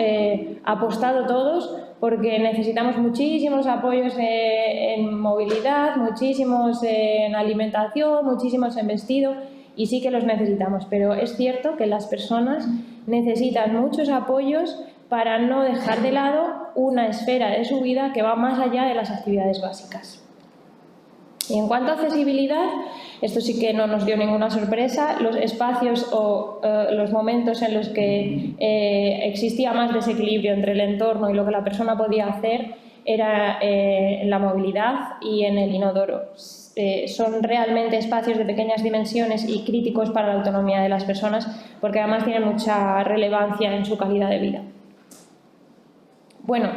apostado todos porque necesitamos muchísimos apoyos en movilidad, muchísimos en alimentación, muchísimos en vestido, y sí que los necesitamos. Pero es cierto que las personas necesitan muchos apoyos para no dejar de lado una esfera de su vida que va más allá de las actividades básicas. Y en cuanto a accesibilidad, esto sí que no nos dio ninguna sorpresa. Los espacios o los momentos en los que existía más desequilibrio entre el entorno y lo que la persona podía hacer era en la movilidad y en el inodoro. Son realmente espacios de pequeñas dimensiones y críticos para la autonomía de las personas porque además tienen mucha relevancia en su calidad de vida. Bueno,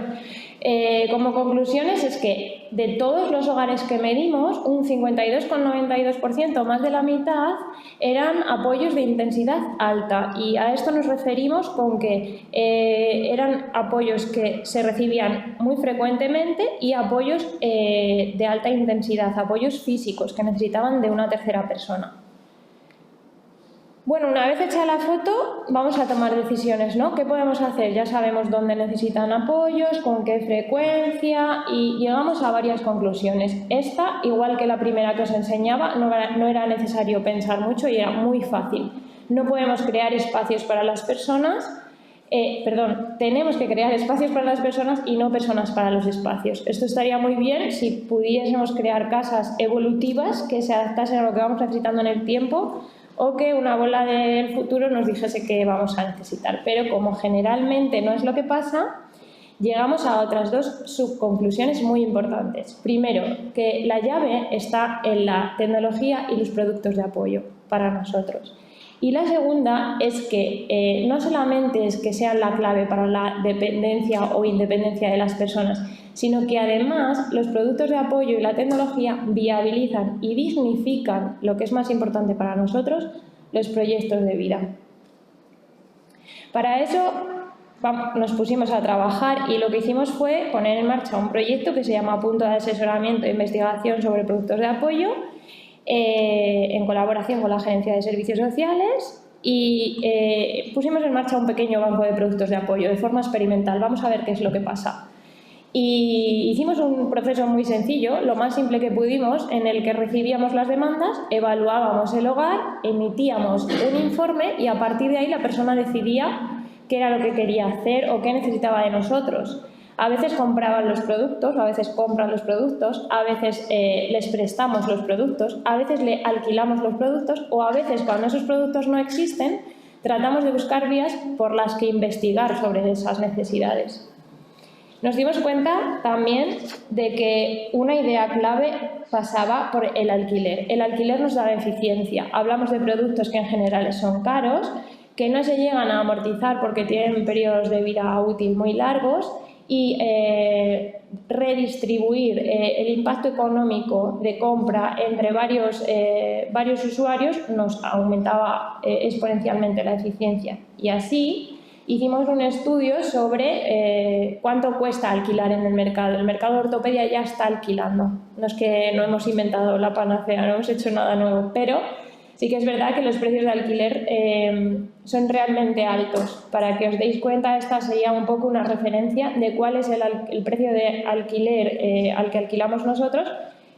como conclusiones es que de todos los hogares que medimos, un 52,92%, más de la mitad, eran apoyos de intensidad alta, y a esto nos referimos con que eran apoyos que se recibían muy frecuentemente y apoyos de alta intensidad, apoyos físicos que necesitaban de una tercera persona. Bueno, una vez hecha la foto, vamos a tomar decisiones, ¿no? ¿Qué podemos hacer? Ya sabemos dónde necesitan apoyos, con qué frecuencia, y llegamos a varias conclusiones. Esta, igual que la primera que os enseñaba, no era necesario pensar mucho y era muy fácil. No podemos crear espacios para las personas, tenemos que crear espacios para las personas y no personas para los espacios. Esto estaría muy bien si pudiésemos crear casas evolutivas que se adaptasen a lo que vamos necesitando en el tiempo, o que una bola del futuro nos dijese que vamos a necesitar. Pero como generalmente no es lo que pasa, llegamos a otras dos subconclusiones muy importantes. Primero, que la llave está en la tecnología y los productos de apoyo para nosotros. Y la segunda es que no solamente es que sean la clave para la dependencia o independencia de las personas, sino que además los productos de apoyo y la tecnología viabilizan y dignifican, lo que es más importante para nosotros, los proyectos de vida. Para eso nos pusimos a trabajar y lo que hicimos fue poner en marcha un proyecto que se llama Punto de Asesoramiento e Investigación sobre Productos de Apoyo, en colaboración con la Gerencia de Servicios Sociales, y pusimos en marcha un pequeño banco de productos de apoyo de forma experimental. Vamos a ver qué es lo que pasa. Y hicimos un proceso muy sencillo, lo más simple que pudimos, en el que recibíamos las demandas, evaluábamos el hogar, emitíamos un informe y a partir de ahí la persona decidía qué era lo que quería hacer o qué necesitaba de nosotros. A veces compraban los productos, a veces compran los productos, a veces les prestamos los productos, a veces le alquilamos los productos, o a veces, cuando esos productos no existen, tratamos de buscar vías por las que investigar sobre esas necesidades. Nos dimos cuenta también de que una idea clave pasaba por el alquiler. El alquiler nos da eficiencia. Hablamos de productos que en general son caros, que no se llegan a amortizar porque tienen periodos de vida útil muy largos, y redistribuir el impacto económico de compra entre varios usuarios nos aumentaba exponencialmente la eficiencia. Y así hicimos un estudio sobre cuánto cuesta alquilar en el mercado. El mercado de ortopedia ya está alquilando. No es que no hemos inventado la panacea, no hemos hecho nada nuevo, pero sí que es verdad que los precios de alquiler son realmente altos. Para que os deis cuenta, esta sería un poco una referencia de cuál es el precio de alquiler al que alquilamos nosotros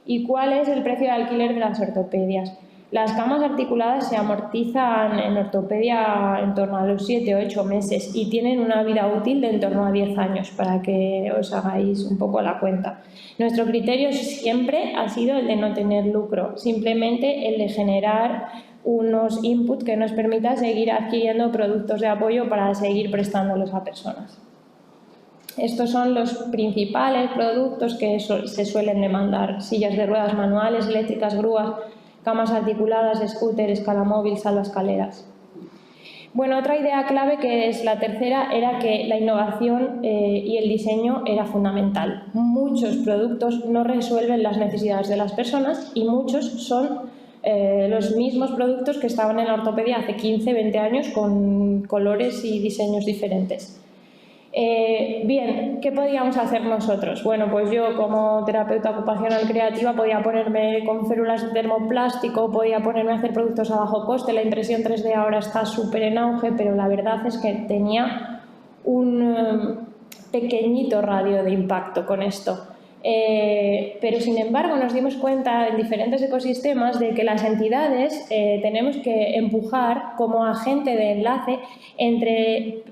y cuál es el precio de alquiler de las ortopedias. Las camas articuladas se amortizan en ortopedia en torno a los 7 o 8 meses y tienen una vida útil de en torno a 10 años, para que os hagáis un poco la cuenta. Nuestro criterio siempre ha sido el de no tener lucro, simplemente el de generar unos inputs que nos permitan seguir adquiriendo productos de apoyo para seguir prestándolos a personas. Estos son los principales productos que se suelen demandar: sillas de ruedas manuales, eléctricas, grúas, camas articuladas, scooter, escalamóvil, salvaescaleras. Bueno, otra idea clave, que es la tercera, era que la innovación y el diseño era fundamental. Muchos productos no resuelven las necesidades de las personas y muchos son los mismos productos que estaban en la ortopedia hace 15, 20 años con colores y diseños diferentes. Bien, ¿qué podíamos hacer nosotros? Bueno, pues yo como terapeuta ocupacional creativa podía ponerme con férulas de termoplástico, podía ponerme a hacer productos a bajo coste. La impresión 3D ahora está súper en auge, pero la verdad es que tenía un pequeñito radio de impacto con esto. Pero sin embargo nos dimos cuenta en diferentes ecosistemas de que las entidades tenemos que empujar como agente de enlace entre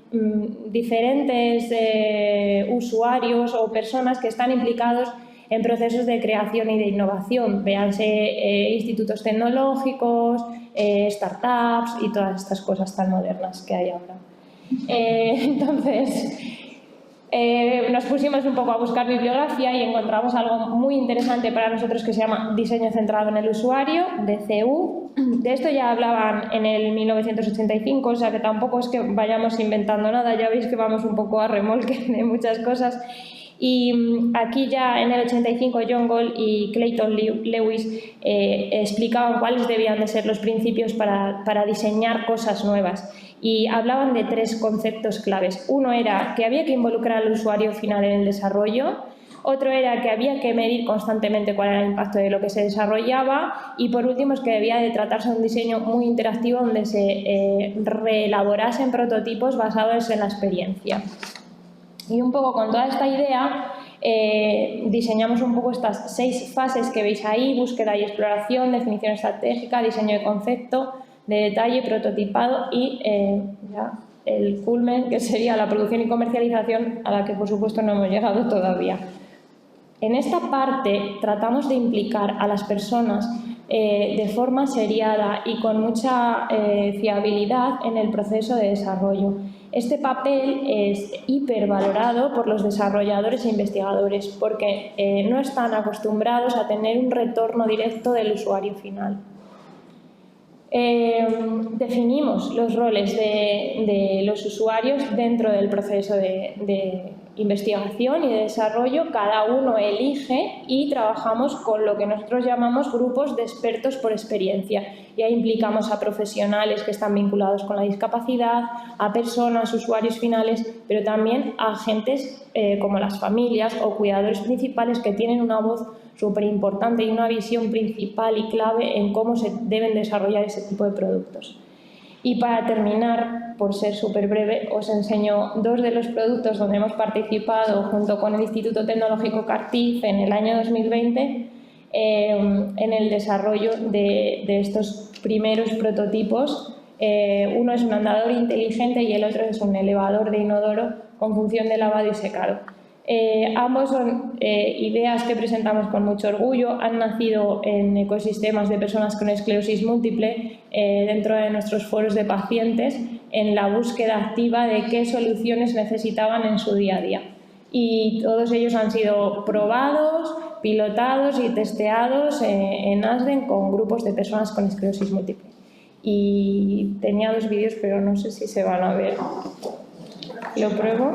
diferentes usuarios o personas que están implicados en procesos de creación y de innovación. Véanse institutos tecnológicos, startups y todas estas cosas tan modernas que hay ahora. Entonces nos pusimos un poco a buscar bibliografía y encontramos algo muy interesante para nosotros que se llama Diseño centrado en el usuario, DCU. De esto ya hablaban en el 1985, o sea que tampoco es que vayamos inventando nada, ya veis que vamos un poco a remolque de muchas cosas. Y aquí ya en el 85 John Gall y Clayton Lewis explicaban cuáles debían de ser los principios para diseñar cosas nuevas. Y hablaban de 3 conceptos claves. Uno era que había que involucrar al usuario final en el desarrollo, otro era que había que medir constantemente cuál era el impacto de lo que se desarrollaba, y por último es que debía de tratarse de un diseño muy interactivo donde se reelaborasen prototipos basados en la experiencia. Y un poco con toda esta idea diseñamos un poco estas 6 fases que veis ahí: búsqueda y exploración, definición estratégica, diseño de concepto, de detalle, prototipado y ya el culmen, que sería la producción y comercialización, a la que por supuesto no hemos llegado todavía. En esta parte tratamos de implicar a las personas de forma seriada y con mucha fiabilidad en el proceso de desarrollo. Este papel es hipervalorado por los desarrolladores e investigadores porque no están acostumbrados a tener un retorno directo del usuario final. Definimos los roles de los usuarios dentro del proceso de investigación y de desarrollo. Cada uno elige y trabajamos con lo que nosotros llamamos grupos de expertos por experiencia. Y ahí implicamos a profesionales que están vinculados con la discapacidad, a personas, usuarios finales, pero también a agentes como las familias o cuidadores principales que tienen una voz súper importante y una visión principal y clave en cómo se deben desarrollar ese tipo de productos. Y para terminar, por ser súper breve, os enseño 2 de los productos donde hemos participado junto con el Instituto Tecnológico Cartif en el año 2020 en el desarrollo de estos primeros prototipos. Uno es un andador inteligente y el otro es un elevador de inodoro con función de lavado y secado. Ambos son ideas que presentamos con mucho orgullo, han nacido en ecosistemas de personas con esclerosis múltiple dentro de nuestros foros de pacientes en la búsqueda activa de qué soluciones necesitaban en su día a día. Y todos ellos han sido probados, pilotados y testeados en ASDEN con grupos de personas con esclerosis múltiple. Y tenía 2 vídeos, pero no sé si se van a ver. ¿Lo pruebo?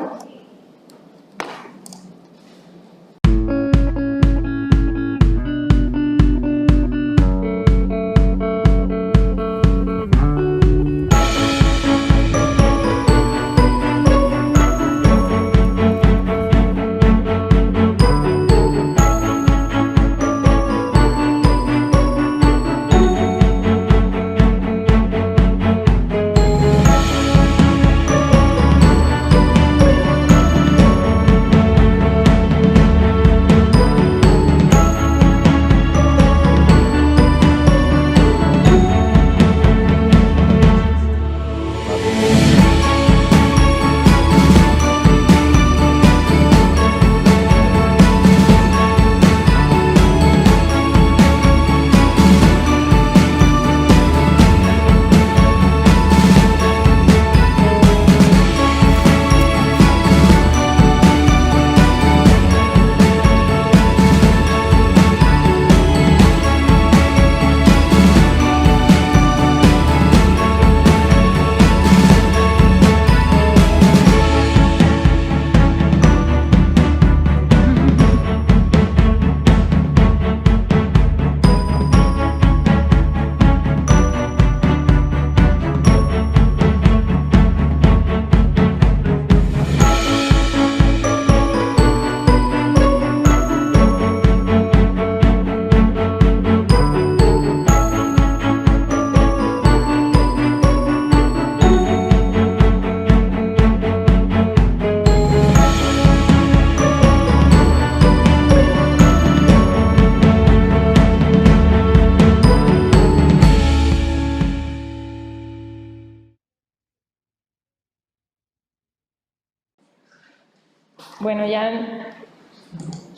Bueno, ya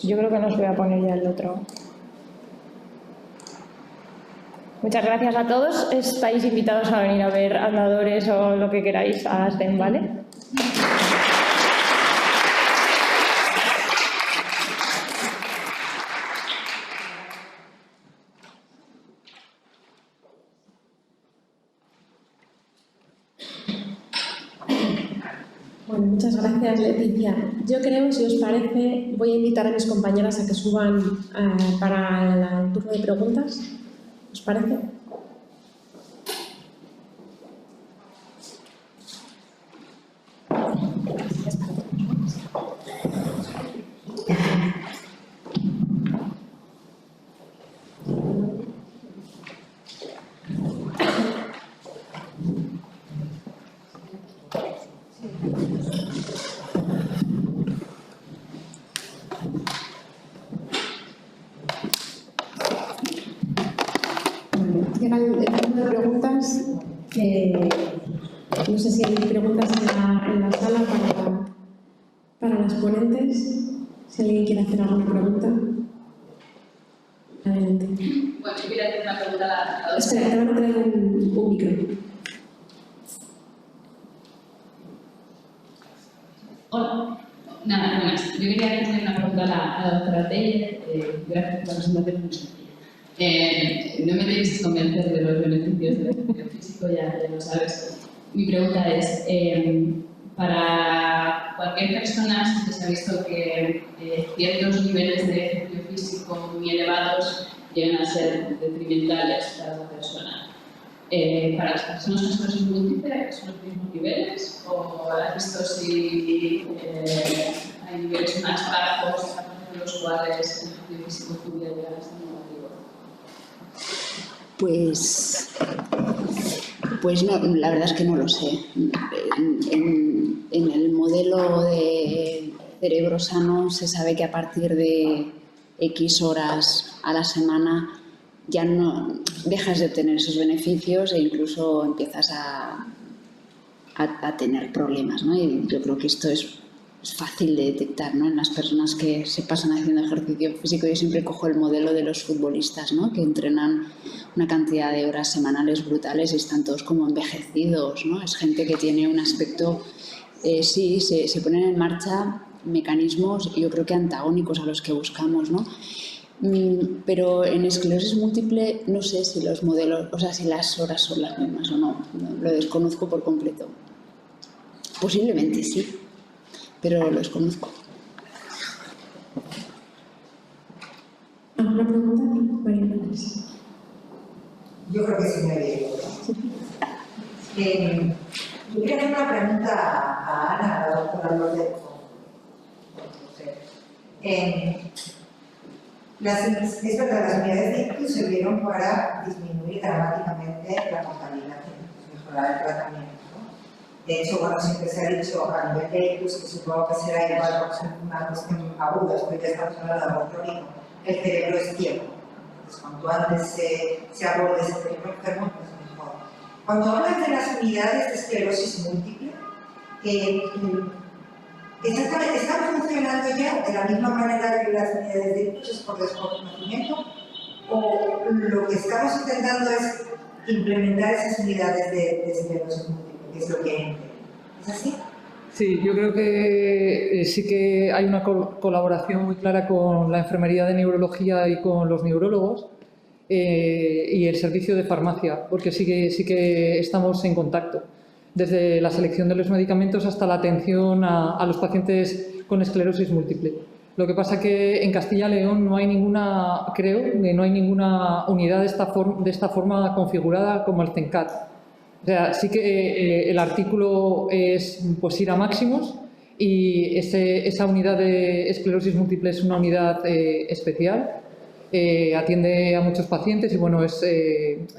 yo creo que nos voy a poner ya el otro. Muchas gracias a todos. Estáis invitados a venir a ver andadores o lo que queráis a ASDEM, ¿vale? Bueno, muchas gracias, Leticia. Yo creo, si os parece, voy a invitar a mis compañeras a que suban para el turno de preguntas. ¿Os parece? Llega el turno de preguntas. No sé si hay preguntas en la sala para las ponentes. Si alguien quiere hacer alguna pregunta. Adelante. Bueno, yo quería hacer una pregunta a la Espera, te van a traer un micro. Hola. Nada, buenas. Yo quería hacerle una pregunta a la doctora Teller. Gracias por la presentación muy sencilla. No me tenéis que convencer de los beneficios del ejercicio físico, ya lo sabes. Mi pregunta es, para cualquier persona sí que se ha visto que ciertos niveles de ejercicio físico muy elevados llegan a ser detrimentales para la persona. Para las personas con esclerosis múltiple, ¿son los mismos niveles? ¿O has visto si hay niveles más bajos en los cuales el ejercicio físico pudiera llegar a ser negativo? Pues no, la verdad es que no lo sé. En el modelo de cerebro sano se sabe que a partir de X horas a la semana ya no dejas de obtener esos beneficios e incluso empiezas a tener problemas, ¿no? Y yo creo que esto es fácil de detectar, ¿no? En las personas que se pasan haciendo ejercicio físico. Yo siempre cojo el modelo de los futbolistas, ¿no? Que entrenan una cantidad de horas semanales brutales y están todos como envejecidos, ¿no? Es gente que tiene un aspecto, sí, se ponen en marcha mecanismos, yo creo que antagónicos a los que buscamos, ¿no? Pero en esclerosis múltiple no sé si los modelos, o sea, si las horas son las mismas o no, lo desconozco por completo. Posiblemente sí, pero lo desconozco. ¿Alguna pregunta? María Ángeles. Yo creo que sí me digo. Yo quería hacer una pregunta a Ana, a la doctora Lourdes. Es verdad, las unidades de ICTU se vieron para disminuir dramáticamente la contaminación, mejorar el tratamiento, ¿no? De hecho, bueno, siempre se ha dicho a nivel de ICTU, que supongo que será igual porque es una cuestión aguda, porque ya estamos hablando de laboratorio, el cerebro es ciego. Entonces, cuanto antes se aborde ese cerebro enfermo, pues mejor. Cuando hablas de las unidades de esclerosis múltiple, exactamente, ¿están funcionando ya de la misma manera que las unidades de ICTU por desconocimiento? ¿O lo que estamos intentando es implementar esas unidades de esclerosis múltiple, que es lo que hay? ¿Es así? Sí, yo creo que sí que hay una colaboración muy clara con la enfermería de neurología y con los neurólogos y el servicio de farmacia, porque sí que estamos en contacto. Desde la selección de los medicamentos hasta la atención a los pacientes con esclerosis múltiple. Lo que pasa que en Castilla y León no hay ninguna, creo, que no hay ninguna unidad de esta forma configurada como el CENCAT. O sea, sí que el artículo es pues ir a máximos y esa unidad de esclerosis múltiple es una unidad especial. Atiende a muchos pacientes y bueno, es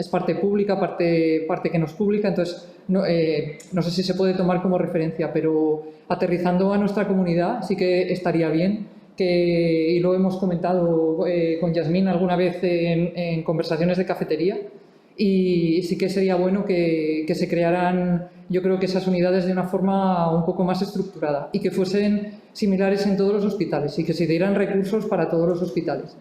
parte pública, parte que no es pública, entonces no sé si se puede tomar como referencia, pero aterrizando a nuestra comunidad sí que estaría bien, y lo hemos comentado con Yasmín alguna vez en conversaciones de cafetería, y sí que sería bueno que se crearan, yo creo que esas unidades de una forma un poco más estructurada y que fuesen similares en todos los hospitales y que se dieran recursos para todos los hospitales.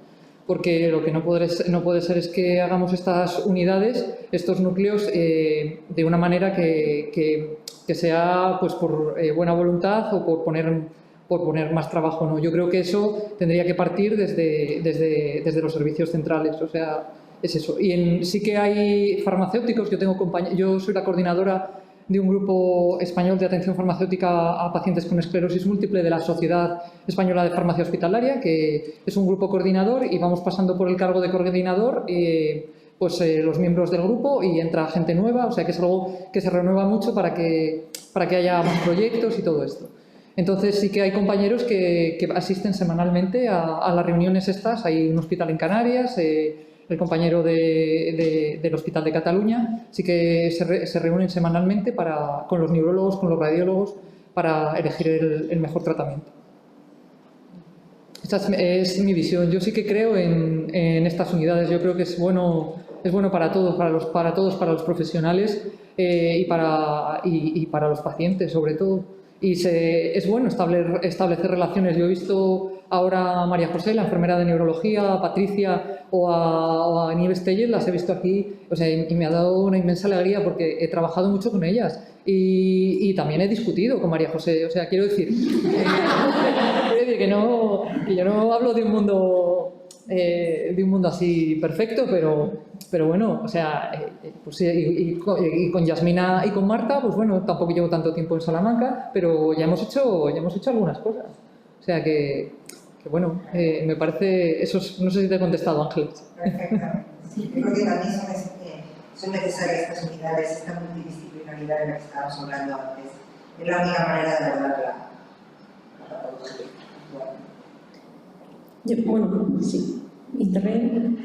Porque lo que no puede ser es que hagamos estas unidades, estos núcleos, de una manera que sea pues por buena voluntad o por poner más trabajo. No, yo creo que eso tendría que partir desde los servicios centrales, o sea, es eso. Y sí que hay farmacéuticos, yo soy la coordinadora de un grupo español de atención farmacéutica a pacientes con esclerosis múltiple de la Sociedad Española de Farmacia Hospitalaria, que es un grupo coordinador y vamos pasando por el cargo de coordinador los miembros del grupo y entra gente nueva, o sea que es algo que se renueva mucho para que haya más proyectos y todo esto. Entonces sí que hay compañeros que asisten semanalmente a las reuniones estas. Hay un hospital en Canarias, el compañero del Hospital de Cataluña, sí que se reúnen semanalmente con los neurólogos, con los radiólogos, para elegir el mejor tratamiento. Esta es mi visión. Yo sí que creo en estas unidades. Yo creo que es bueno para todos, para los profesionales y para los pacientes, sobre todo. Y es bueno establecer relaciones. Yo he visto ahora a María José, la enfermera de neurología, a Patricia o a Nieves Tellez, las he visto aquí, o sea, y me ha dado una inmensa alegría porque he trabajado mucho con ellas y también he discutido con María José. O sea, quiero decir que yo no hablo de un mundo así perfecto, pero bueno, o sea, pues, y con Yasmina y con Marta, pues bueno, tampoco llevo tanto tiempo en Salamanca, pero ya hemos hecho algunas cosas. O sea que bueno, me parece, no sé si te he contestado, Ángeles. Perfecto. Sí, creo que también son necesarias estas unidades, esta multidisciplinaridad de la que estábamos hablando antes. Es la única manera de abordar la patología. Bueno, sí, Internet.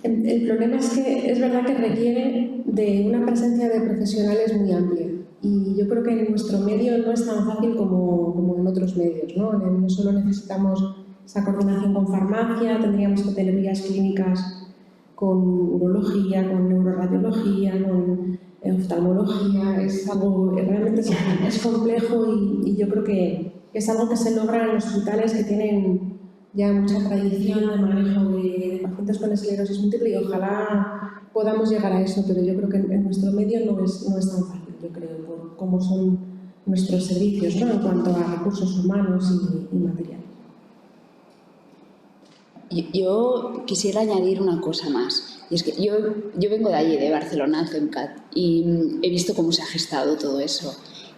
El problema es que es verdad que requiere de una presencia de profesionales muy amplia y yo creo que en nuestro medio no es tan fácil como en otros medios, ¿no? No solo necesitamos esa coordinación con farmacia, tendríamos que tener vías clínicas con urología, con neuroradiología, con oftalmología. Es algo realmente es complejo y yo creo que es algo que se logra en hospitales que tienen ya mucha tradición de manejo de pacientes con esclerosis múltiple y ojalá podamos llegar a eso, pero yo creo que en nuestro medio no es tan fácil, yo creo, por cómo son nuestros servicios, ¿no? En cuanto a recursos humanos y materiales. Yo quisiera añadir una cosa más, y es que yo vengo de allí, de Barcelona, de CEMCAT, y he visto cómo se ha gestado todo eso.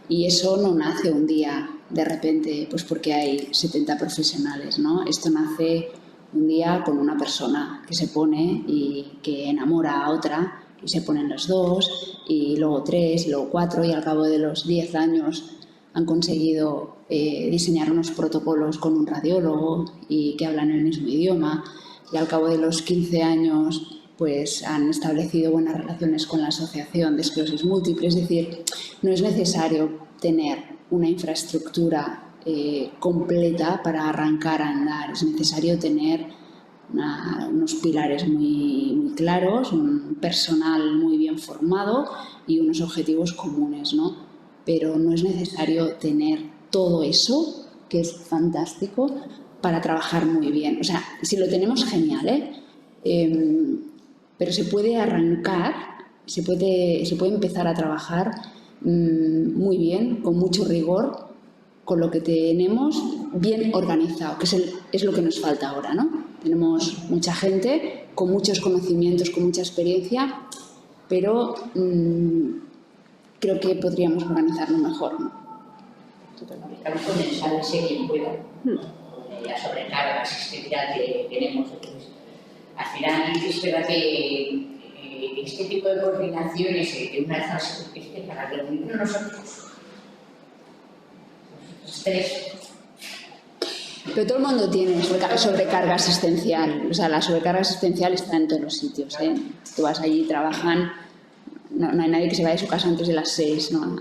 Y eso no nace un día de repente, pues porque hay 70 profesionales, ¿no? Esto nace un día con una persona que se pone y que enamora a otra y se ponen los dos y luego 3 y luego 4 y al cabo de los 10 años han conseguido diseñar unos protocolos con un radiólogo y que hablan el mismo idioma y al cabo de los 15 años pues han establecido buenas relaciones con la Asociación de Esclerosis Múltiple. Es decir, no es necesario tener una infraestructura completa para arrancar a andar. Es necesario tener unos pilares muy claros, un personal muy bien formado y unos objetivos comunes, ¿no? Pero no es necesario tener todo eso, que es fantástico, para trabajar muy bien. O sea, si lo tenemos, genial, pero se puede arrancar, se puede empezar a trabajar muy bien, con mucho rigor, con lo que tenemos bien organizado, que es lo que nos falta ahora, ¿no? Tenemos mucha gente con muchos conocimientos, con mucha experiencia, pero creo que podríamos organizarlo mejor, ¿no? Estamos condensando quien pueda. La sobrecarga asistencial que tenemos. Entonces, al final, es verdad que este tipo de coordinaciones de una fase para reunirnos nosotros, los 3. Pero todo el mundo tiene sobrecarga asistencial. O sea, la sobrecarga asistencial está en todos los sitios, ¿eh? Tú vas allí, trabajan, no hay nadie que se vaya de su casa antes de las 6, ¿no?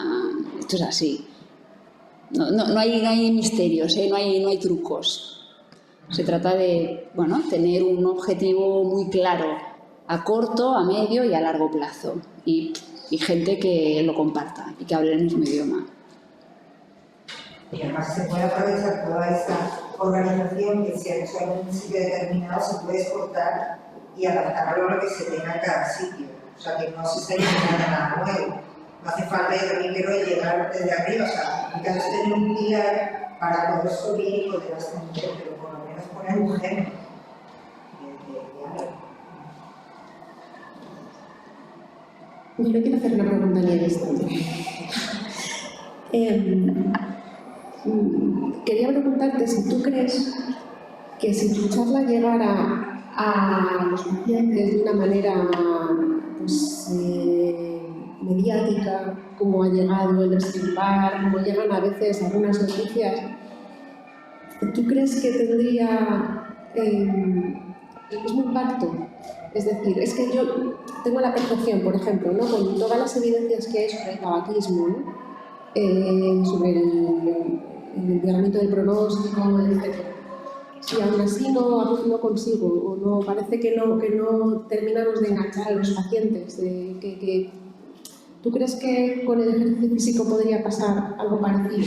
Esto es así. No hay misterios, ¿eh? No hay trucos. Se trata de, bueno, tener un objetivo muy claro a corto, a medio y a largo plazo y gente que lo comparta y que hable el mismo idioma. Y además se puede aprovechar toda esta organización que se ha hecho en un sitio determinado, se puede exportar y adaptarlo a lo que se tenga en cada sitio. O sea, que no se está inventando nada nuevo. No hace falta, yo también quiero llegar desde arriba, o sea, mi caso es tener un pilar para poder subir y poder ascender, pero por lo menos poner un gen. Yo le quiero hacer una pregunta a esto. Quería preguntarte si tú crees que si tu charla llegara a los pacientes de una manera pues, mediática, como ha llegado el Epstein-Barr, como llegan a veces algunas noticias, ¿tú crees que tendría el mismo impacto? Es decir, es que yo tengo la percepción, por ejemplo, ¿no? Con todas las evidencias que hay sobre el tabaquismo, ¿no? Sobre el empeoramiento del pronóstico, etc. Si aún así no consigo, o no parece que no terminamos de enganchar a los pacientes, ¿tú crees que con el ejercicio físico podría pasar algo parecido?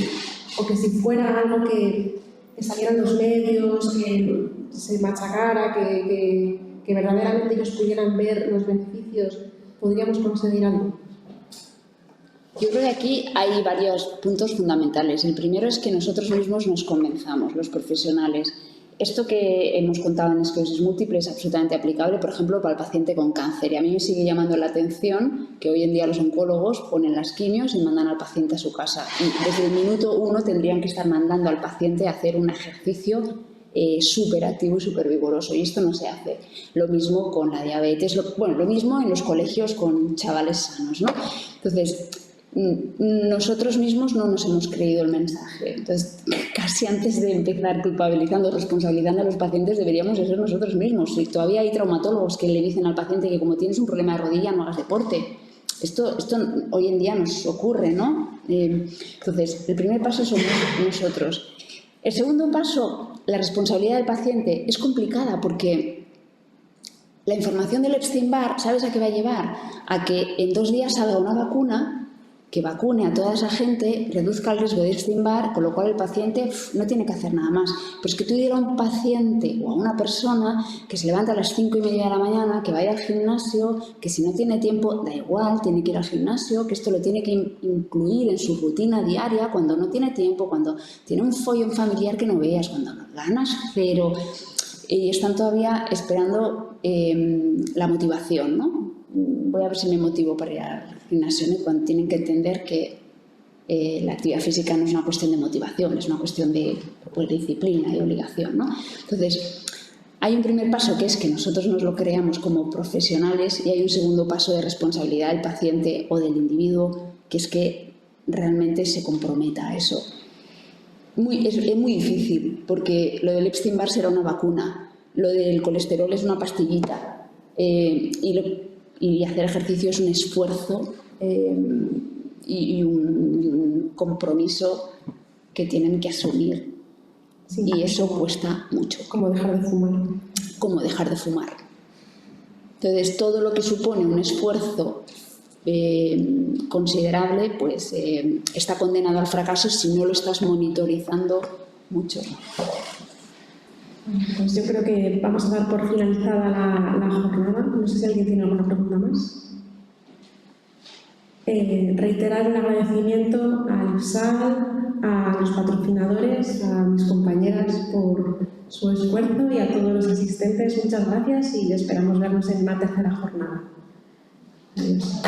O que si fuera algo que salieran los medios, que se machacara, que verdaderamente ellos pudieran ver los beneficios, podríamos conseguir algo. Yo creo que aquí hay varios puntos fundamentales. El primero es que nosotros mismos nos convenzamos, los profesionales. Esto que hemos contado en esclerosis múltiple es absolutamente aplicable, por ejemplo, para el paciente con cáncer. Y a mí me sigue llamando la atención que hoy en día los oncólogos ponen las quimios y mandan al paciente a su casa. Y desde el minuto 1 tendrían que estar mandando al paciente a hacer un ejercicio súper activo y súper vigoroso, y esto no se hace. Lo mismo con la diabetes, lo mismo en los colegios con chavales sanos, ¿no? Entonces, nosotros mismos no nos hemos creído el mensaje. Entonces, casi antes de empezar culpabilizando, responsabilizando a los pacientes, deberíamos de ser nosotros mismos. Si todavía hay traumatólogos que le dicen al paciente que como tienes un problema de rodilla no hagas deporte. Esto hoy en día nos ocurre, ¿no? Entonces, el primer paso somos nosotros. El segundo paso, la responsabilidad del paciente, es complicada porque la información del Epstein-Barr, ¿sabes a qué va a llevar? A que en 2 días salga una vacuna que vacune a toda esa gente, reduzca el riesgo de Epstein-Barr, con lo cual el paciente no tiene que hacer nada más. Pero es que tú digas a un paciente o a una persona que se levanta a las 5:30 de la mañana, que vaya al gimnasio, que si no tiene tiempo, da igual, tiene que ir al gimnasio, que esto lo tiene que incluir en su rutina diaria, cuando no tiene tiempo, cuando tiene un follón familiar que no veas, cuando no ganas cero, y están todavía esperando la motivación, ¿no? Voy a ver si me motivo para ir al gimnasio, ¿no? Cuando tienen que entender que la actividad física no es una cuestión de motivación, es una cuestión de disciplina y obligación, ¿no? Entonces, hay un primer paso que es que nosotros nos lo creamos como profesionales, y hay un segundo paso de responsabilidad del paciente o del individuo, que es que realmente se comprometa a eso. Es muy difícil, porque lo del Epstein-Barr será una vacuna, lo del colesterol es una pastillita, y hacer ejercicio es un esfuerzo y un compromiso que tienen que asumir. Sí, y eso cuesta mucho. Como dejar de fumar. Como dejar de fumar. Entonces, todo lo que supone un esfuerzo considerable, pues está condenado al fracaso si no lo estás monitorizando mucho. Pues yo creo que vamos a dar por finalizada la jornada. No sé si alguien tiene alguna pregunta más. Reiterar el agradecimiento al IPSAL, a los patrocinadores, a mis compañeras por su esfuerzo y a todos los asistentes. Muchas gracias y esperamos vernos en una tercera jornada. Adiós.